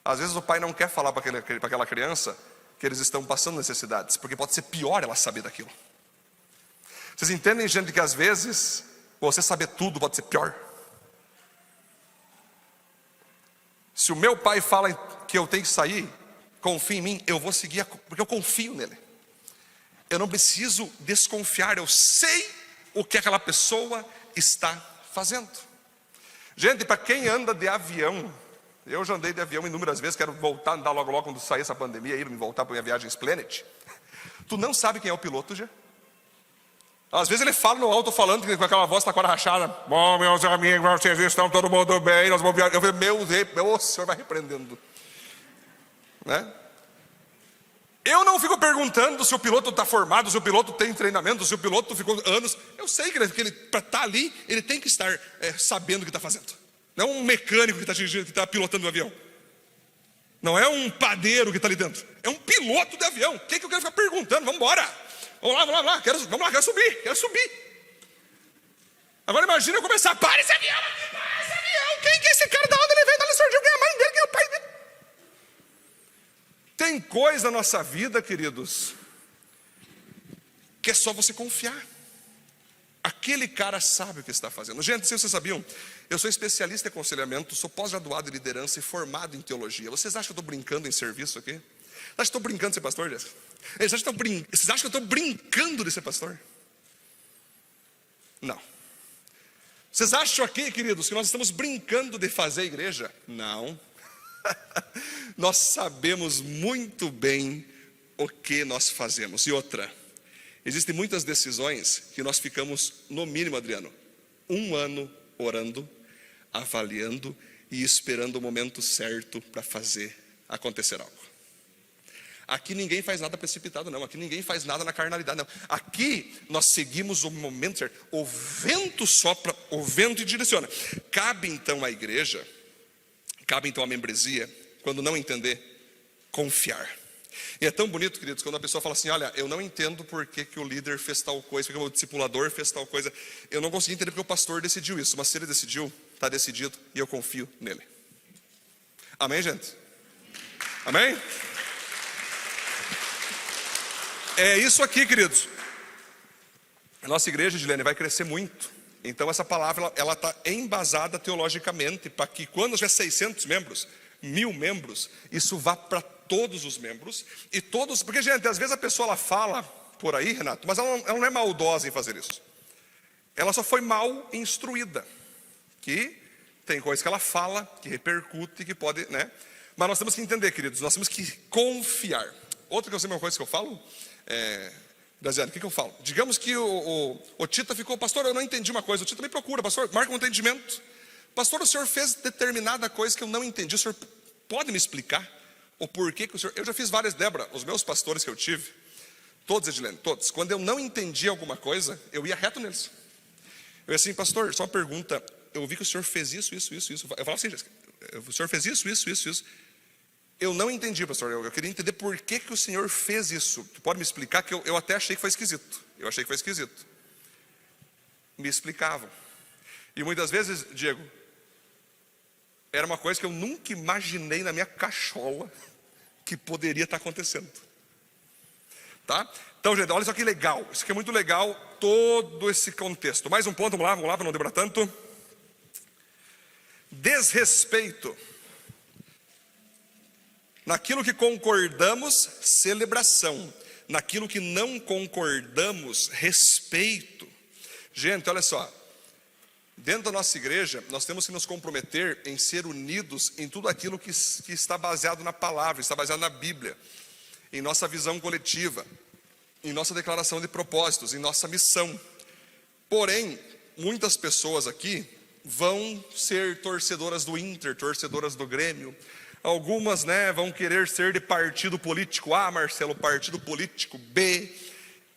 Às vezes o pai não quer falar para aquela criança que eles estão passando necessidades, porque pode ser pior ela saber daquilo. Vocês entendem, gente, que às vezes você saber tudo pode ser pior? Se o meu pai fala que eu tenho que sair, confia em mim, eu vou seguir, porque eu confio nele. Eu não preciso desconfiar, eu sei o que aquela pessoa está fazendo. Gente, para quem anda de avião, eu já andei de avião inúmeras vezes, quero voltar a andar logo quando sair essa pandemia aí, me voltar para minha viagem Planet. Tu não sabe quem é o piloto já? Às vezes ele fala no alto-falante com aquela voz, tá com a rachada: bom, meus amigos, vocês estão todo mundo bem, nós vamos viajar. Eu falei: meu Deus, o senhor vai repreendendo, né? Eu não fico perguntando se o piloto está formado, se o piloto tem treinamento, se o piloto ficou anos. Eu sei que ele para estar ali, ele tem que estar sabendo o que está fazendo. Não é um mecânico que está dirigindo, que está pilotando o avião. Não é um padeiro que está ali dentro. É um piloto de avião. O que eu quero ficar perguntando? Vamos embora. Vamos lá, quero subir. Agora imagina eu começar: para esse avião aqui, para esse avião. Quem que é esse cara? Da onde ele veio? Da onde surgiu? Quem é a mãe dele? Quem é o pai dele? Tem coisa na nossa vida, queridos, que é só você confiar. Aquele cara sabe o que está fazendo. Gente, se vocês sabiam, eu sou especialista em aconselhamento, sou pós-graduado em liderança e formado em teologia. Vocês acham que eu estou brincando em serviço aqui? Vocês acham que eu estou brincando de ser pastor, Jéssica? Vocês acham que eu estou brincando de ser pastor? Não. Vocês acham aqui, queridos, que nós estamos brincando de fazer igreja? Não. Nós sabemos muito bem o que nós fazemos. E outra, existem muitas decisões que nós ficamos, no mínimo, Adriano, 1 ano orando, avaliando e esperando o momento certo para fazer acontecer algo. Aqui ninguém faz nada precipitado, não. Aqui ninguém faz nada na carnalidade, não. Aqui nós seguimos o momento certo. O vento sopra, o vento direciona. Cabe então à igreja, cabe então à membresia, quando não entender, confiar. E é tão bonito, queridos, quando a pessoa fala assim: olha, eu não entendo por que o líder fez tal coisa, porque o discipulador fez tal coisa. Eu não consegui entender porque o pastor decidiu isso. Mas se ele decidiu, está decidido e eu confio nele. Amém, gente? Amém? É isso aqui, queridos. A nossa igreja, Gilene, vai crescer muito. Então essa palavra, ela está embasada teologicamente, para que quando tiver 600 membros, 1000 membros, isso vá para todos os membros. E todos, porque, gente, às vezes a pessoa ela fala por aí, Renato, mas ela não é maldosa em fazer isso. Ela só foi mal instruída. Que tem coisa que ela fala, que repercute, que pode, né? Mas nós temos que entender, queridos, nós temos que confiar. Outra coisa que eu falo, Graziano, o que eu falo? Digamos que o Tita ficou: pastor, eu não entendi uma coisa. O Tita me procura: pastor, marca um entendimento. Pastor, o senhor fez determinada coisa que eu não entendi. O senhor pode me explicar o porquê que o senhor... Eu já fiz várias, Débora, os meus pastores que eu tive, todos, Edilene, todos, quando eu não entendi alguma coisa, eu ia reto neles. Eu ia assim: pastor, só uma pergunta, eu vi que o senhor fez isso. Eu falava assim: o senhor fez isso. Eu não entendi, pastor, eu queria entender por que o senhor fez isso. Tu pode me explicar? Que eu até achei que foi esquisito. Me explicavam. E muitas vezes, Diego, era uma coisa que eu nunca imaginei na minha cachola que poderia estar acontecendo. Tá? Então, gente, olha só que legal. Isso aqui é muito legal, todo esse contexto. Mais um ponto, vamos lá para não demorar tanto. Desrespeito. Naquilo que concordamos, celebração. Naquilo que não concordamos, respeito. Gente, olha só. Dentro da nossa igreja, nós temos que nos comprometer em ser unidos em tudo aquilo que está baseado na palavra, está baseado na Bíblia, em nossa visão coletiva, em nossa declaração de propósitos, em nossa missão. Porém, muitas pessoas aqui vão ser torcedoras do Inter, torcedoras do Grêmio. Algumas, vão querer ser de partido político A, Marcelo, partido político B.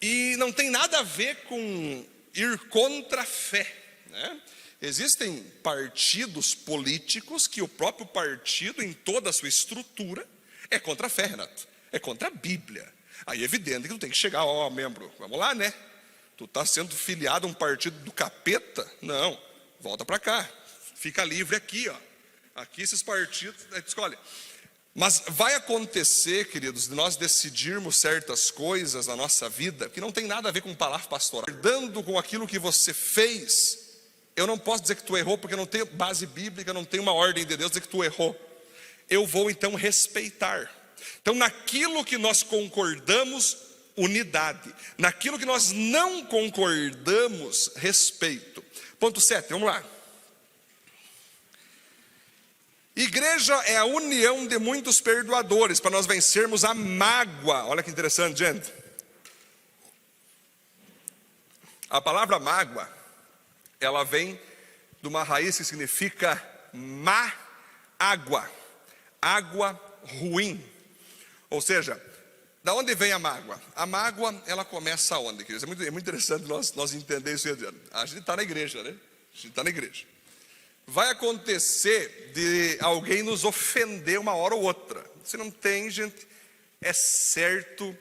E não tem nada a ver com ir contra a fé, né? Existem partidos políticos que o próprio partido, em toda a sua estrutura, é contra a fé, Renato. É contra a Bíblia. Aí é evidente que tu tem que chegar, membro, vamos lá, né? Tu está sendo filiado a um partido do capeta? Não, volta para cá. Fica livre aqui, ó. Aqui esses partidos, escolhe. Mas vai acontecer, queridos, de nós decidirmos certas coisas na nossa vida que não tem nada a ver com palavra pastoral. Dando com aquilo que você fez, eu não posso dizer que tu errou, porque não tem base bíblica, não tem uma ordem de Deus dizer que tu errou. Eu vou então respeitar. Então, naquilo que nós concordamos, unidade. Naquilo que nós não concordamos, respeito. Ponto 7, vamos lá. Igreja é a união de muitos perdoadores, para nós vencermos a mágoa. Olha que interessante, gente. A palavra mágoa, ela vem de uma raiz que significa má água, água ruim. Ou seja, da onde vem a mágoa? A mágoa, ela começa aonde, queridos? É muito interessante nós entender isso. A gente está na igreja, né? A gente está na igreja. Vai acontecer de alguém nos ofender uma hora ou outra. Se não tem, gente, é certo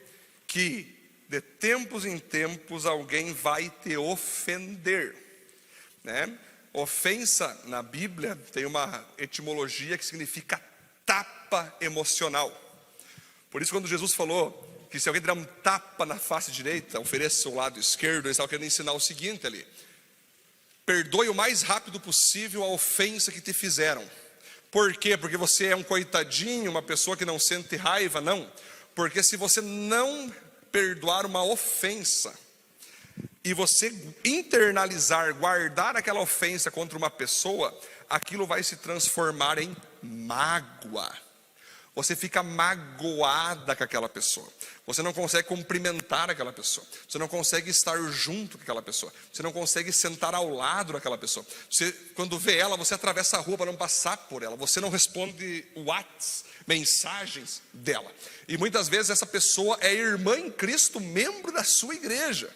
que de tempos em tempos alguém vai te ofender, né? Ofensa na Bíblia tem uma etimologia que significa tapa emocional. Por isso, quando Jesus falou que se alguém der um tapa na face direita, ofereça o lado esquerdo, ele estava querendo ensinar o seguinte ali: perdoe o mais rápido possível a ofensa que te fizeram. Por quê? Porque você é um coitadinho, uma pessoa que não sente raiva? Não. Porque se você não perdoar uma ofensa, e você internalizar, guardar aquela ofensa contra uma pessoa, aquilo vai se transformar em mágoa. Você fica magoada com aquela pessoa. Você não consegue cumprimentar aquela pessoa. Você não consegue estar junto com aquela pessoa. Você não consegue sentar ao lado daquela pessoa. Você, quando vê ela, você atravessa a rua para não passar por ela. Você não responde WhatsApp, mensagens dela. E muitas vezes essa pessoa é irmã em Cristo, membro da sua igreja.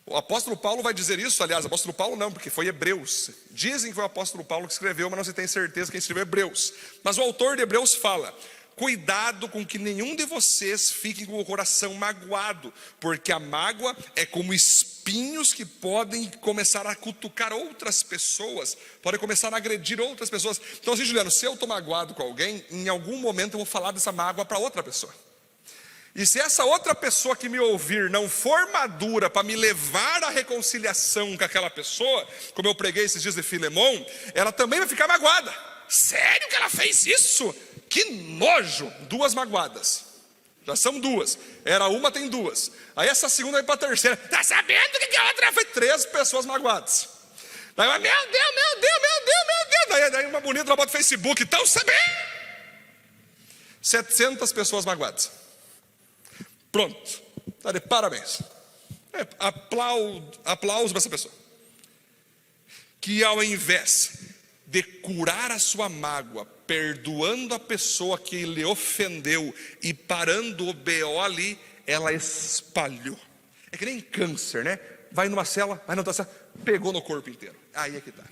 O apóstolo Paulo vai dizer isso, aliás, o apóstolo Paulo não, porque foi Hebreus. Dizem que foi o apóstolo Paulo que escreveu, mas não se tem certeza quem escreveu Hebreus. Mas o autor de Hebreus fala: cuidado com que nenhum de vocês fique com o coração magoado, porque a mágoa é como espinhos que podem começar a cutucar outras pessoas, podem começar a agredir outras pessoas. Então assim, Juliano, se eu estou magoado com alguém, em algum momento eu vou falar dessa mágoa para outra pessoa. E se essa outra pessoa que me ouvir não for madura para me levar à reconciliação com aquela pessoa, como eu preguei esses dias de Filemão, ela também vai ficar magoada. Sério que ela fez isso? Que nojo! 2 magoadas. Já são 2. Era uma, tem 2. Aí essa segunda vai para a terceira. Tá sabendo o que a outra foi? 3 pessoas magoadas. Daí, meu Deus. Daí uma bonita ela bota no Facebook. Estão sabendo? 700 pessoas magoadas. Pronto, tá de parabéns. Aplauso para essa pessoa. Que ao invés de curar a sua mágoa, perdoando a pessoa que lhe ofendeu e parando o BO ali, ela espalhou. É que nem câncer, né? Vai numa célula, vai na outra célula, pegou no corpo inteiro. Aí é que tá.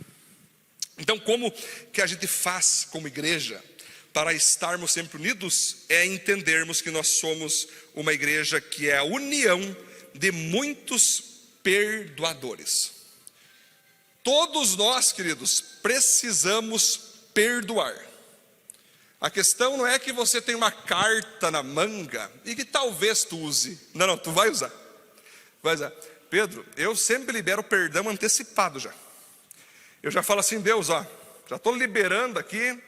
Então, como que a gente faz como igreja para estarmos sempre unidos? É entendermos que nós somos uma igreja que é a união de muitos perdoadores. Todos nós, queridos, precisamos perdoar. A questão não é que você tem uma carta na manga e que talvez tu use. Não, tu vai usar. Vai usar. Pedro, eu sempre libero perdão antecipado já. Eu já falo assim: Deus, ó, já estou liberando aqui.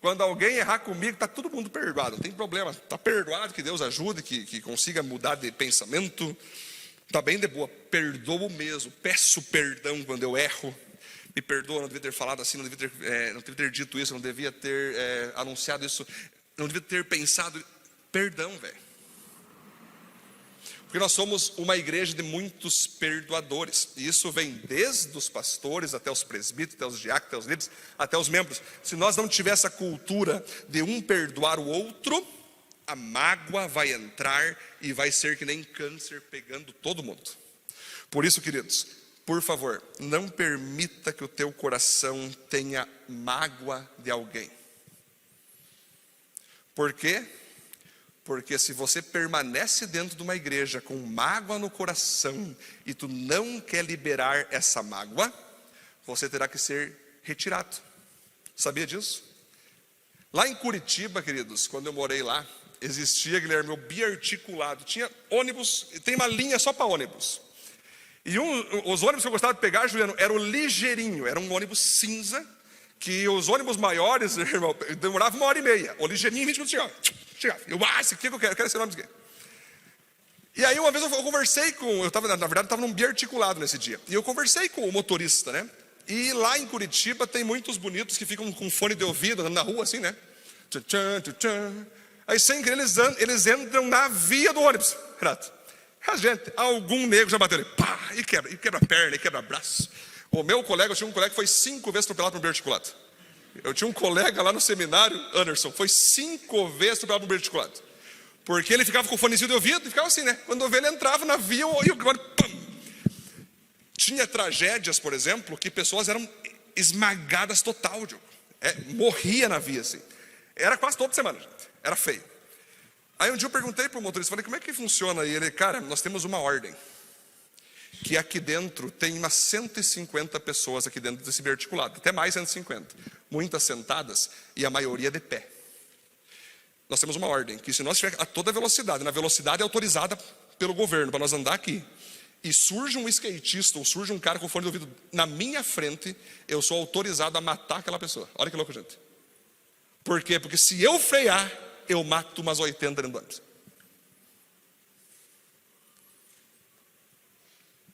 Quando alguém errar comigo, está todo mundo perdoado, não tem problema, está perdoado, que Deus ajude, que consiga mudar de pensamento, está bem de boa, perdoo mesmo, peço perdão quando eu erro, me perdoa, não devia ter falado assim, não devia ter dito isso, não devia ter anunciado isso, não devia ter pensado, perdão, velho. Porque nós somos uma igreja de muitos perdoadores. E isso vem desde os pastores, até os presbíteros, até os diáconos, até os líderes, até os membros. Se nós não tiver essa cultura de um perdoar o outro, a mágoa vai entrar e vai ser que nem câncer pegando todo mundo. Por isso, queridos, por favor, não permita que o teu coração tenha mágoa de alguém. Por quê? Porque se você permanece dentro de uma igreja com mágoa no coração e tu não quer liberar essa mágoa, você terá que ser retirado. Sabia disso? Lá em Curitiba, queridos, quando eu morei lá, existia, Guilherme, o biarticulado. Tinha ônibus, tem uma linha só para ônibus. E os ônibus que eu gostava de pegar, Juliano, era o ligeirinho, era um ônibus cinza, que os ônibus maiores, irmão, demoravam 1h30. O ligeirinho, 20 minutos chegava. Esse aqui que eu quero esse nome aqui. E aí uma vez eu conversei na verdade eu estava num biarticulado nesse dia. E eu conversei com o motorista, né? E lá em Curitiba tem muitos bonitos que ficam com fone de ouvido, andando na rua assim, né? Aí sem querer eles entram na via do ônibus, Renato. A gente, algum negro já bateu ali, pá, e quebra a perna, e quebra braço. Eu tinha um colega que foi 5 vezes atropelado por um biarticulado. Eu tinha um colega lá no seminário, Anderson, foi 5 vezes atropelado por um biarticulado. Porque ele ficava com o fonezinho de ouvido e ficava assim, né? Quando ele entrava na via, e o pum. Tinha tragédias, por exemplo, que pessoas eram esmagadas total, Diogo. Morria na via, assim. Era quase toda semana, gente. Era feio. Aí um dia eu perguntei para o motorista, falei, como é que funciona? E ele, cara, nós temos uma ordem. Que aqui dentro tem umas 150 pessoas aqui dentro desse biarticulado. Até mais 150. Muitas sentadas e a maioria de pé. Nós temos uma ordem, que se nós estiver a toda velocidade, na velocidade autorizada pelo governo, para nós andar aqui, e surge um skatista, ou surge um cara com fone de ouvido na minha frente, eu sou autorizado a matar aquela pessoa. Olha que louco, gente. Por quê? Porque se eu frear, eu mato umas 80 dentro do ônibus.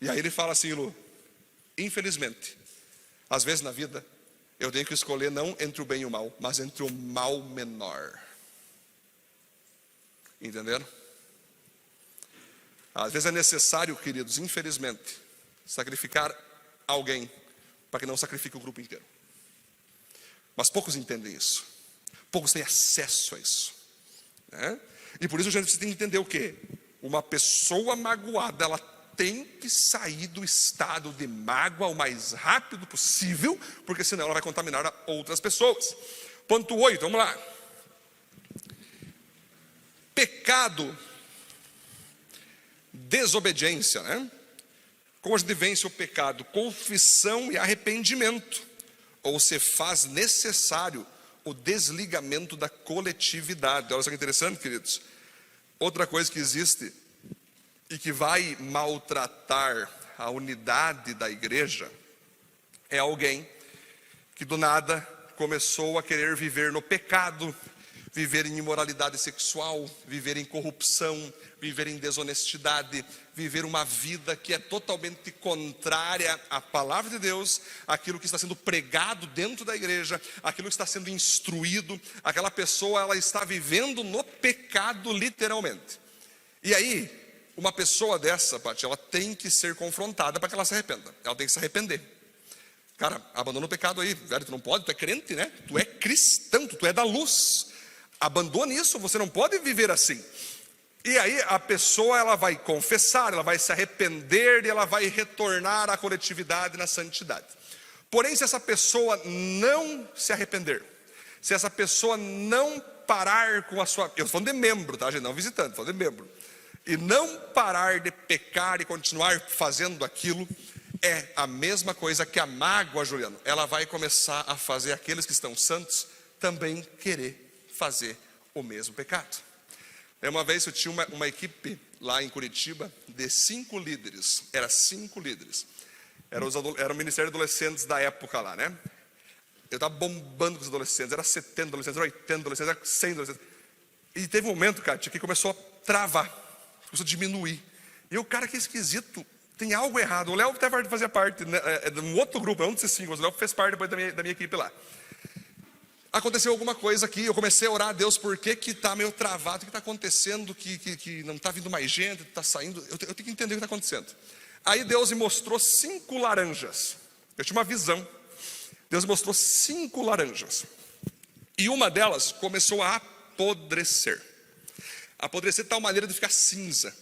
E aí ele fala assim, Lu, infelizmente, às vezes na vida, eu tenho que escolher não entre o bem e o mal, mas entre o mal menor. Entenderam? Às vezes é necessário, queridos, infelizmente, sacrificar alguém para que não sacrifique o grupo inteiro. Mas poucos entendem isso. Poucos têm acesso a isso, né? E por isso a gente tem que entender o quê? Uma pessoa magoada, ela tem que sair do estado de mágoa o mais rápido possível, porque senão ela vai contaminar outras pessoas. Ponto 8, vamos lá. Pecado, desobediência, né? Como a gente vence o pecado? Confissão e arrependimento. Ou se faz necessário o desligamento da coletividade. Olha só que interessante, queridos. Outra coisa que existe e que vai maltratar a unidade da igreja é alguém que do nada começou a querer viver no pecado, viver em imoralidade sexual, viver em corrupção, viver em desonestidade, viver uma vida que é totalmente contrária à palavra de Deus, aquilo que está sendo pregado dentro da igreja, aquilo que está sendo instruído. Aquela pessoa, ela está vivendo no pecado literalmente. E aí, uma pessoa dessa, Paty, ela tem que ser confrontada para que ela se arrependa. Ela tem que se arrepender. Cara, abandona o pecado aí, velho, tu não pode, tu é crente, né? Tu é cristão, tu é da luz. Abandone isso, você não pode viver assim. E aí a pessoa, ela vai confessar, ela vai se arrepender e ela vai retornar à coletividade na santidade. Porém, se essa pessoa não se arrepender, se essa pessoa não parar com a sua... Eu estou falando de membro, tá, gente? Não visitante, estou falando de membro. E não parar de pecar e continuar fazendo aquilo, é a mesma coisa que a mágoa, Juliano. Ela vai começar a fazer aqueles que estão santos também querer fazer o mesmo pecado. Uma vez eu tinha uma equipe lá em Curitiba de 5 líderes. Era 5 líderes. Era o Ministério de Adolescentes da época lá, né? Eu estava bombando com os adolescentes. Era 70 adolescentes, era 80 adolescentes, era 100 adolescentes. E teve um momento, cara, que começou a travar. Começou a diminuir. E o cara, que esquisito, tem algo errado. O Léo até fazia parte, né, de um outro grupo, não desses 5. O Léo fez parte depois da minha equipe lá. Aconteceu alguma coisa aqui, eu comecei a orar a Deus, por que está meio travado, o que está acontecendo, que não está vindo mais gente, está saindo, eu tenho que entender o que está acontecendo. Aí Deus me mostrou 5 laranjas, eu tinha uma visão, Deus me mostrou 5 laranjas, e uma delas começou a apodrecer de tal maneira de ficar cinza.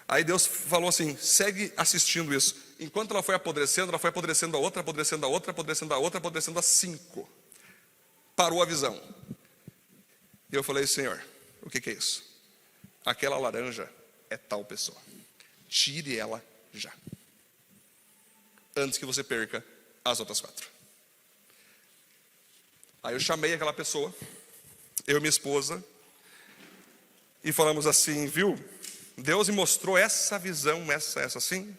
Aí Deus falou assim, segue assistindo isso, enquanto ela foi apodrecendo a outra, apodrecendo a outra, apodrecendo a outra, apodrecendo a 5. Parou a visão. E eu falei: Senhor, o que é isso? Aquela laranja é tal pessoa. Tire ela já, antes que você perca as outras 4. Aí eu chamei aquela pessoa, eu e minha esposa, e falamos assim: viu, Deus me mostrou essa visão, essa assim,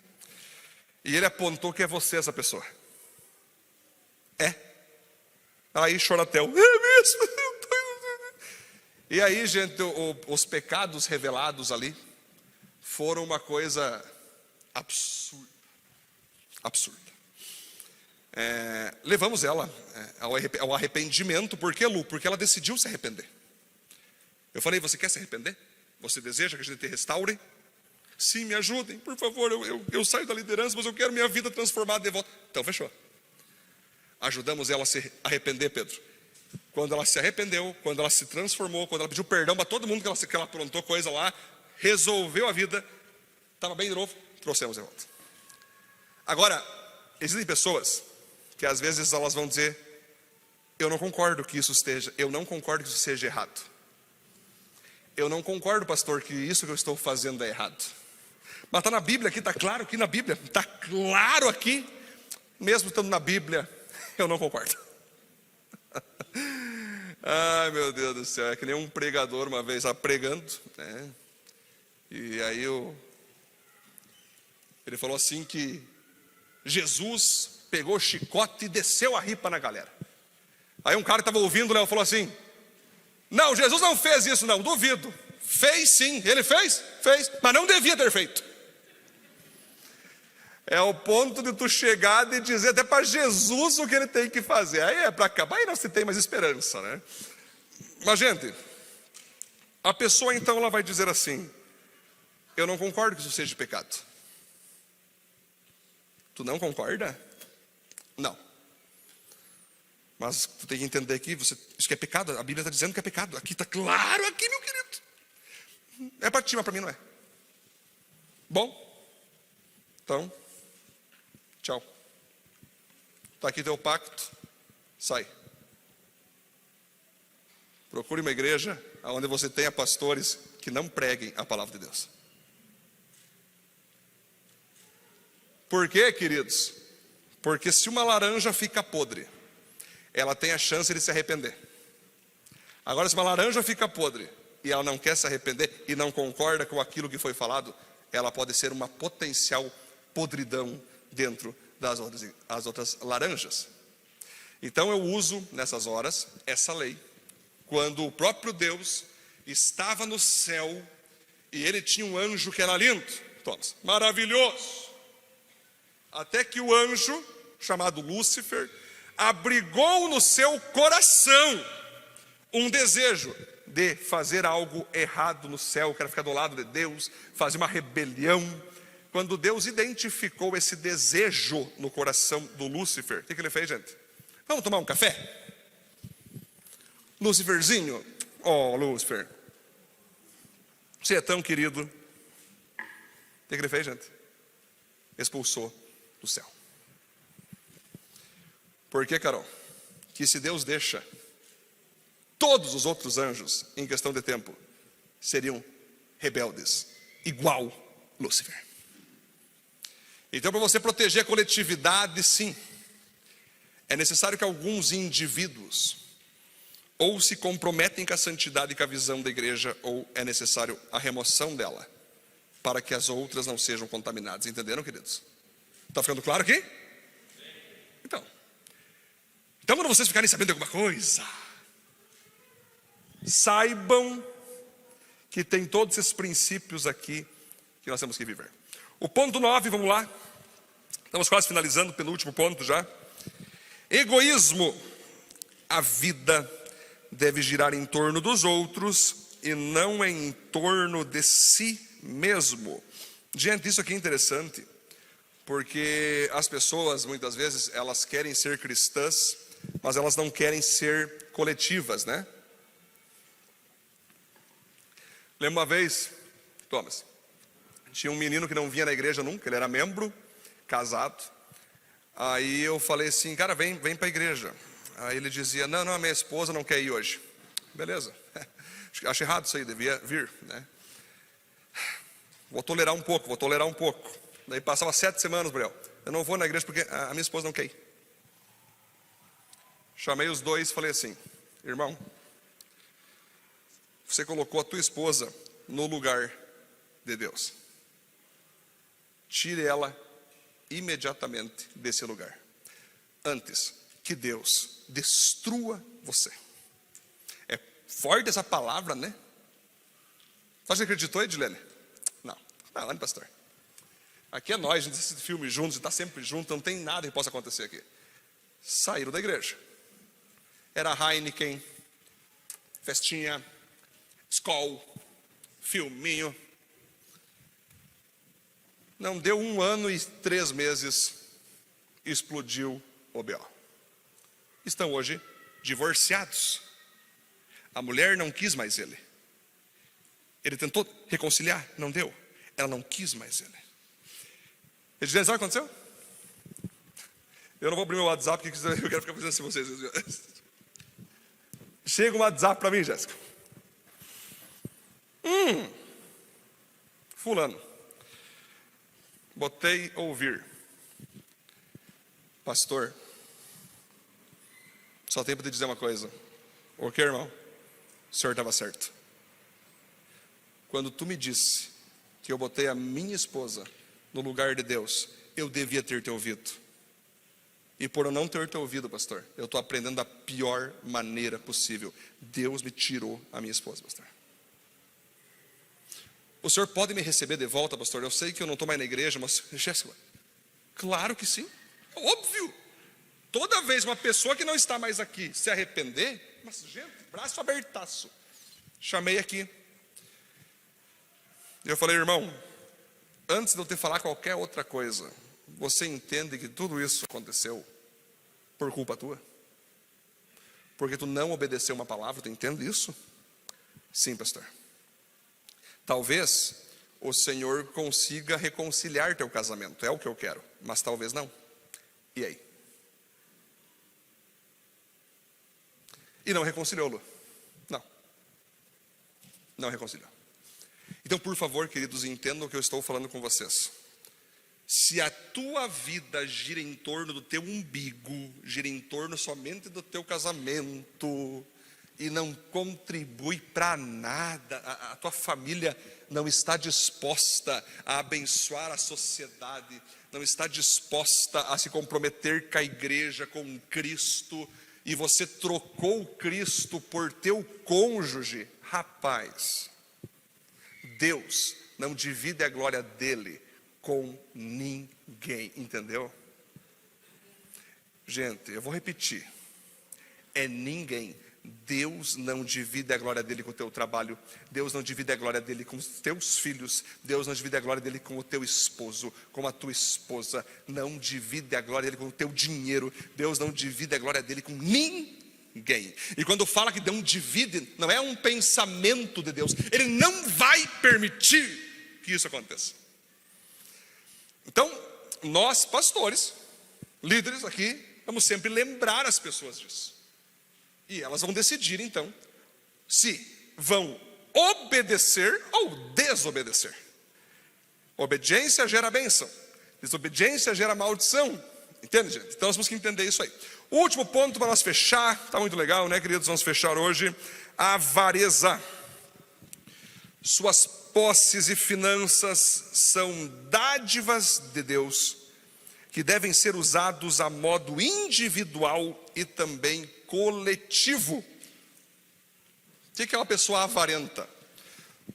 e Ele apontou que é você essa pessoa. É. Aí Choratel: é mesmo? E aí, gente, os pecados revelados ali foram uma coisa absurda. Levamos ela ao arrependimento. Por que, Lu? Porque ela decidiu se arrepender. Eu falei: você quer se arrepender? Você deseja que a gente te restaure? Sim, me ajudem, por favor, eu saio da liderança, mas eu quero minha vida transformada de volta. Então fechou. Ajudamos ela a se arrepender, Pedro. Quando ela se arrependeu, quando ela se transformou, quando ela pediu perdão para todo mundo que ela aprontou coisa lá, resolveu a vida, estava bem de novo, trouxemos de volta. Agora, existem pessoas que às vezes elas vão dizer: eu não concordo que isso seja errado. Eu não concordo, pastor, que isso que eu estou fazendo é errado. Mas está na Bíblia aqui, está claro aqui na Bíblia, está claro aqui, mesmo estando na Bíblia, eu não concordo. Ai, meu Deus do céu, é que nem um pregador uma vez estava pregando, né? E aí ele falou assim que Jesus pegou o chicote e desceu a ripa na galera. Aí um cara que estava ouvindo, né, falou assim: não, Jesus não fez isso não, duvido. Fez sim, ele fez, mas não devia ter feito. É o ponto de tu chegar e dizer até para Jesus o que ele tem que fazer. Aí é para acabar, aí não se tem mais esperança, né? Mas, gente, a pessoa então ela vai dizer assim: eu não concordo que isso seja pecado. Tu não concorda? Não. Mas tu tem que entender aqui, isso que é pecado, a Bíblia está dizendo que é pecado. Aqui está claro, aqui, meu querido. É para ti, mas para mim não é. Bom, então, tchau. Está aqui teu pacto, sai. Procure uma igreja onde você tenha pastores que não preguem a palavra de Deus. Por quê, queridos? Porque se uma laranja fica podre, ela tem a chance de se arrepender. Agora, se uma laranja fica podre e ela não quer se arrepender e não concorda com aquilo que foi falado, ela pode ser uma potencial podridão dentro das outras laranjas. Então eu uso nessas horas essa lei, quando o próprio Deus estava no céu e ele tinha um anjo que era lindo, Thomas, maravilhoso, até que o anjo chamado Lúcifer abrigou no seu coração um desejo de fazer algo errado no céu, quer ficar do lado de Deus, fazer uma rebelião. Quando Deus identificou esse desejo no coração do Lúcifer, o que ele fez, gente? Vamos tomar um café? Lúciferzinho, Lúcifer, você é tão querido. O que ele fez, gente? Expulsou do céu. Por que, Carol? Que se Deus deixa, todos os outros anjos, em questão de tempo, seriam rebeldes, igual Lúcifer. Então, para você proteger a coletividade, sim, é necessário que alguns indivíduos ou se comprometem com a santidade e com a visão da igreja, ou é necessário a remoção dela, para que as outras não sejam contaminadas. Entenderam, queridos? Está ficando claro aqui? Então, quando vocês ficarem sabendo de alguma coisa, saibam que tem todos esses princípios aqui que nós temos que viver. O ponto 9, vamos lá. Estamos quase finalizando, penúltimo ponto já. Egoísmo. A vida deve girar em torno dos outros e não em torno de si mesmo. Gente, isso aqui é interessante, porque as pessoas, muitas vezes, elas querem ser cristãs, mas elas não querem ser coletivas, né? Lembro uma vez, Thomas, tinha um menino que não vinha na igreja nunca, ele era membro, casado. Aí eu falei assim, cara, vem para a igreja. Aí ele dizia, não, a minha esposa não quer ir hoje. Beleza, acho errado isso aí, devia vir, né? Vou tolerar um pouco. Daí passava 7 semanas, Gabriel. Eu não vou na igreja porque a minha esposa não quer ir. Chamei os dois e falei assim, irmão, você colocou a tua esposa no lugar de Deus. Tire ela imediatamente desse lugar, antes que Deus destrua você. É forte essa palavra, né? Você acreditou, Edilene? Não, pastor. Aqui é nós, a gente assiste filme juntos, está sempre junto, não tem nada que possa acontecer aqui. Saíram da igreja. Era Heineken, festinha, Skol, filminho. Não deu 1 ano e 3 meses, explodiu o B.O. Estão hoje divorciados. A mulher não quis mais ele. Ele tentou reconciliar, não deu. Ela não quis mais ele. Ele disse, sabe o que aconteceu? Eu não vou abrir meu WhatsApp, porque eu quero ficar fazendo assim vocês. Chega um WhatsApp para mim, Jéssica. Fulano. Botei ouvir. Pastor, só tenho para te dizer uma coisa. O que, irmão? O senhor estava certo. Quando tu me disse que eu botei a minha esposa no lugar de Deus, eu devia ter te ouvido. E por eu não ter te ouvido, pastor, eu estou aprendendo da pior maneira possível. Deus me tirou a minha esposa, pastor. O senhor pode me receber de volta, pastor? Eu sei que eu não estou mais na igreja, mas, Jéssica, claro que sim. Óbvio. Toda vez uma pessoa que não está mais aqui se arrepender, mas, gente, braço abertaço. Chamei aqui. Eu falei, irmão, antes de eu te falar qualquer outra coisa, você entende que tudo isso aconteceu por culpa tua? Porque tu não obedeceu uma palavra, tu entende isso? Sim, pastor. Talvez o Senhor consiga reconciliar teu casamento, é o que eu quero, mas talvez não. E aí? E não reconciliou, Lu? Não reconciliou. Então, por favor, queridos, entendam o que eu estou falando com vocês. Se a tua vida gira em torno do teu umbigo, gira em torno somente do teu casamento, e não contribui para nada, a tua família não está disposta a abençoar a sociedade, não está disposta a se comprometer com a igreja, com Cristo, e você trocou Cristo por teu cônjuge, rapaz, Deus não divide a glória dele com ninguém, entendeu? Gente, eu vou repetir, é ninguém. Deus não divide a glória dele com o teu trabalho, Deus não divide a glória dele com os teus filhos, Deus não divide a glória dele com o teu esposo, com a tua esposa, não divide a glória dele com o teu dinheiro, Deus não divide a glória dele com ninguém. E quando fala que Deus divide, não é um pensamento de Deus, ele não vai permitir que isso aconteça. Então, nós pastores, líderes aqui, vamos sempre lembrar as pessoas disso. E elas vão decidir então se vão obedecer ou desobedecer. Obediência gera bênção, desobediência gera maldição. Entende, gente? Então nós temos que entender isso aí. O último ponto para nós fechar, está muito legal, né, queridos? Vamos fechar hoje. A avareza. Suas posses e finanças são dádivas de Deus, que devem ser usados a modo individual e também coletivo. O que é uma pessoa avarenta?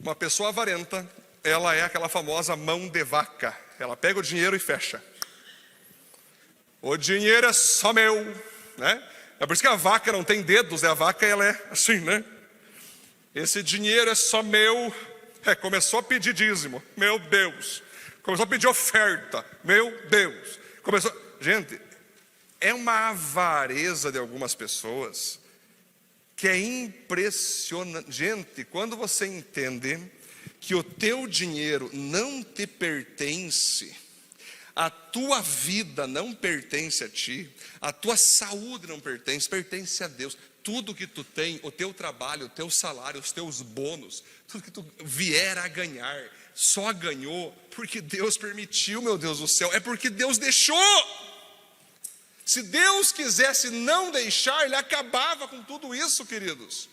Uma pessoa avarenta, ela é aquela famosa mão de vaca. Ela pega o dinheiro e fecha. O dinheiro é só meu, né? É por isso que a vaca não tem dedos, né? A vaca ela é assim, né? Esse dinheiro é só meu. Começou a pedir dízimo, meu Deus. Começou a pedir oferta, meu Deus. Gente, é uma avareza de algumas pessoas que é impressionante. Gente, quando você entende que o teu dinheiro não te pertence, A tua vida não pertence a ti, a tua saúde não pertence a Deus. Tudo que tu tem, o teu trabalho, o teu salário, os teus bônus, tudo que tu vier a ganhar, só ganhou porque Deus permitiu, meu Deus do céu, é porque Deus deixou. Se Deus quisesse não deixar, Ele acabava com tudo isso, queridos.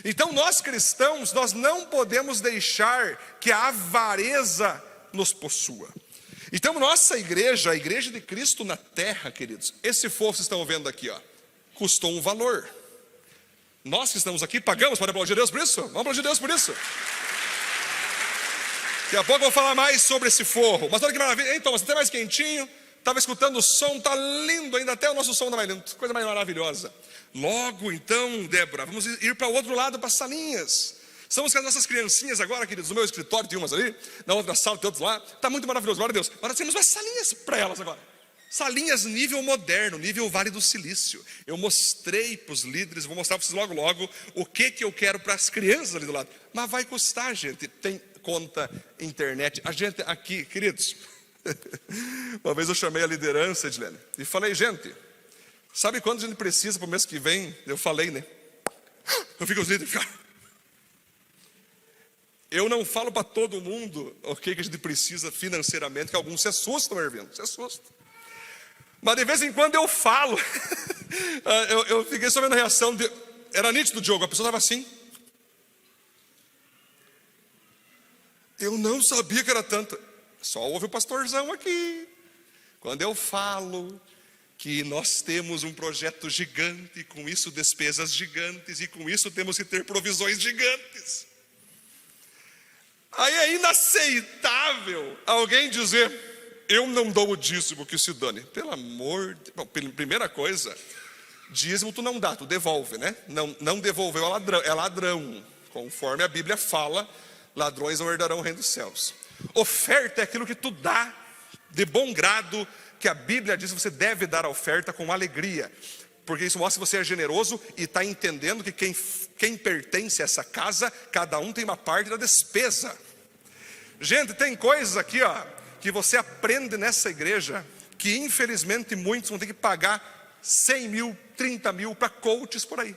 Então nós cristãos, nós não podemos deixar que a avareza nos possua. Então nossa igreja, a igreja de Cristo na terra, queridos, esse forro que vocês estão vendo aqui, ó, custou um valor. Nós que estamos aqui pagamos para aplaudir Deus por isso? Vamos aplaudir Deus por isso. Daqui a pouco eu vou falar mais sobre esse forro. Mas olha que maravilha. Então, você está mais quentinho, estava escutando o som, está lindo ainda, até o nosso som está mais lindo, coisa mais maravilhosa. Logo então, Débora, vamos ir para o outro lado, para as salinhas. Estamos com as nossas criancinhas agora, queridos, no meu escritório tem umas ali, na outra sala tem outros lá, está muito maravilhoso, glória a Deus. Agora temos umas salinhas para elas agora. Salinhas nível moderno, nível Vale do Silício. Eu mostrei para os líderes, vou mostrar para vocês logo logo o que eu quero para as crianças ali do lado. Mas vai custar, gente, tem conta, internet. A gente aqui, queridos, uma vez eu chamei a liderança, Edilene, e falei, gente, sabe quanto a gente precisa para o mês que vem? Eu falei, né? Eu fico os líderes, eu não falo para todo mundo o que a gente precisa financeiramente, que alguns se assustam, Hervino, se assustam. Mas de vez em quando eu falo. eu fiquei só vendo a reação. Era nítido, Diogo, a pessoa estava assim. Eu não sabia que era tanto. Só ouve o pastorzão aqui. Quando eu falo que nós temos um projeto gigante, e com isso despesas gigantes, e com isso temos que ter provisões gigantes. Aí é inaceitável alguém dizer, eu não dou o dízimo, que se dane. Pelo amor de... Bom, primeira coisa, dízimo tu não dá, tu devolve, né? Não devolveu é ladrão. Conforme a Bíblia fala, ladrões não herdarão o reino dos céus. Oferta é aquilo que tu dá de bom grado, que a Bíblia diz que você deve dar a oferta com alegria. Porque isso mostra que você é generoso e está entendendo que quem pertence a essa casa, cada um tem uma parte da despesa. Gente, tem coisas aqui, ó, que você aprende nessa igreja, que infelizmente muitos vão ter que pagar 100 mil, 30 mil para coaches por aí.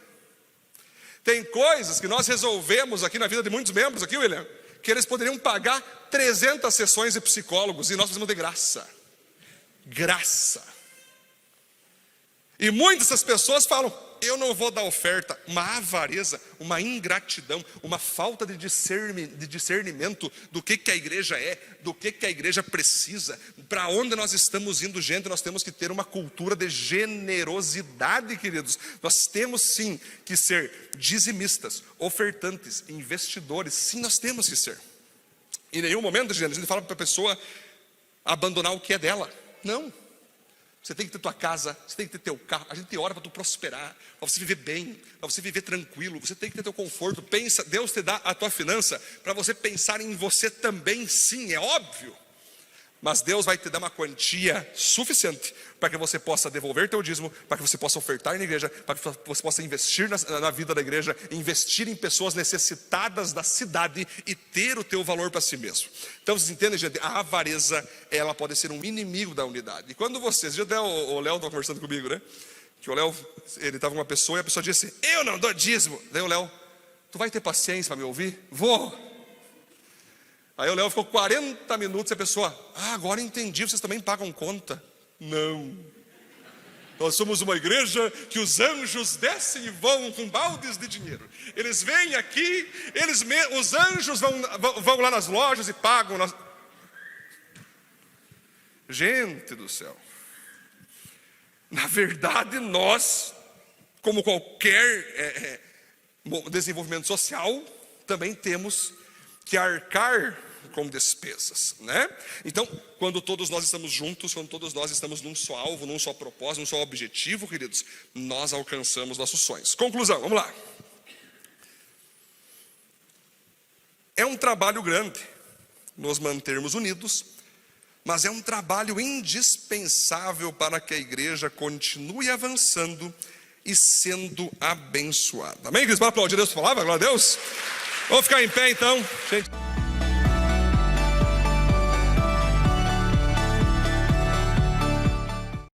Tem coisas que nós resolvemos aqui na vida de muitos membros aqui, William, que eles poderiam pagar 300 sessões de psicólogos, e nós fazemos de graça. Graça. E muitas dessas pessoas falam, eu não vou dar oferta. Uma avareza, uma ingratidão, uma falta de discernimento do que a igreja é, do que a igreja precisa, para onde nós estamos indo. Gente, nós temos que ter uma cultura de generosidade, queridos. Nós temos sim que ser dizimistas, ofertantes, investidores. Sim, nós temos que ser. Em nenhum momento, gente, a gente fala para a pessoa abandonar o que é dela. Não. Você tem que ter tua casa, você tem que ter teu carro. A gente ora para tu prosperar, para você viver bem, para você viver tranquilo. Você tem que ter teu conforto. Pensa, Deus te dá a tua finança para você pensar em você também, sim, é óbvio. Mas Deus vai te dar uma quantia suficiente para que você possa devolver teu dízimo, para que você possa ofertar na igreja, para que você possa investir na vida da igreja, investir em pessoas necessitadas da cidade e ter o teu valor para si mesmo. Então vocês entendem, gente? A avareza, ela pode ser um inimigo da unidade. E quando vocês, já até o Léo estava conversando comigo, né? Que o Léo, ele estava com uma pessoa e a pessoa disse, eu não dou dízimo. Daí o Léo, tu vai ter paciência para me ouvir? Vou. Aí o Léo ficou 40 minutos e a pessoa, agora entendi, vocês também pagam conta. Não. Nós somos uma igreja que os anjos descem e vão com baldes de dinheiro. Eles vêm aqui, os anjos vão lá nas lojas e pagam. Gente do céu. Na verdade, nós, como qualquer desenvolvimento social, também temos que arcar com despesas, né? Então, quando todos nós estamos juntos, quando todos nós estamos num só alvo, num só propósito, num só objetivo, queridos, nós alcançamos nossos sonhos. Conclusão, vamos lá. É um trabalho grande nos mantermos unidos, mas é um trabalho indispensável para que a igreja continue avançando e sendo abençoada. Amém, queridos? Para aplaudir Deus, palavra, glória a Deus. Vamos ficar em pé então, gente.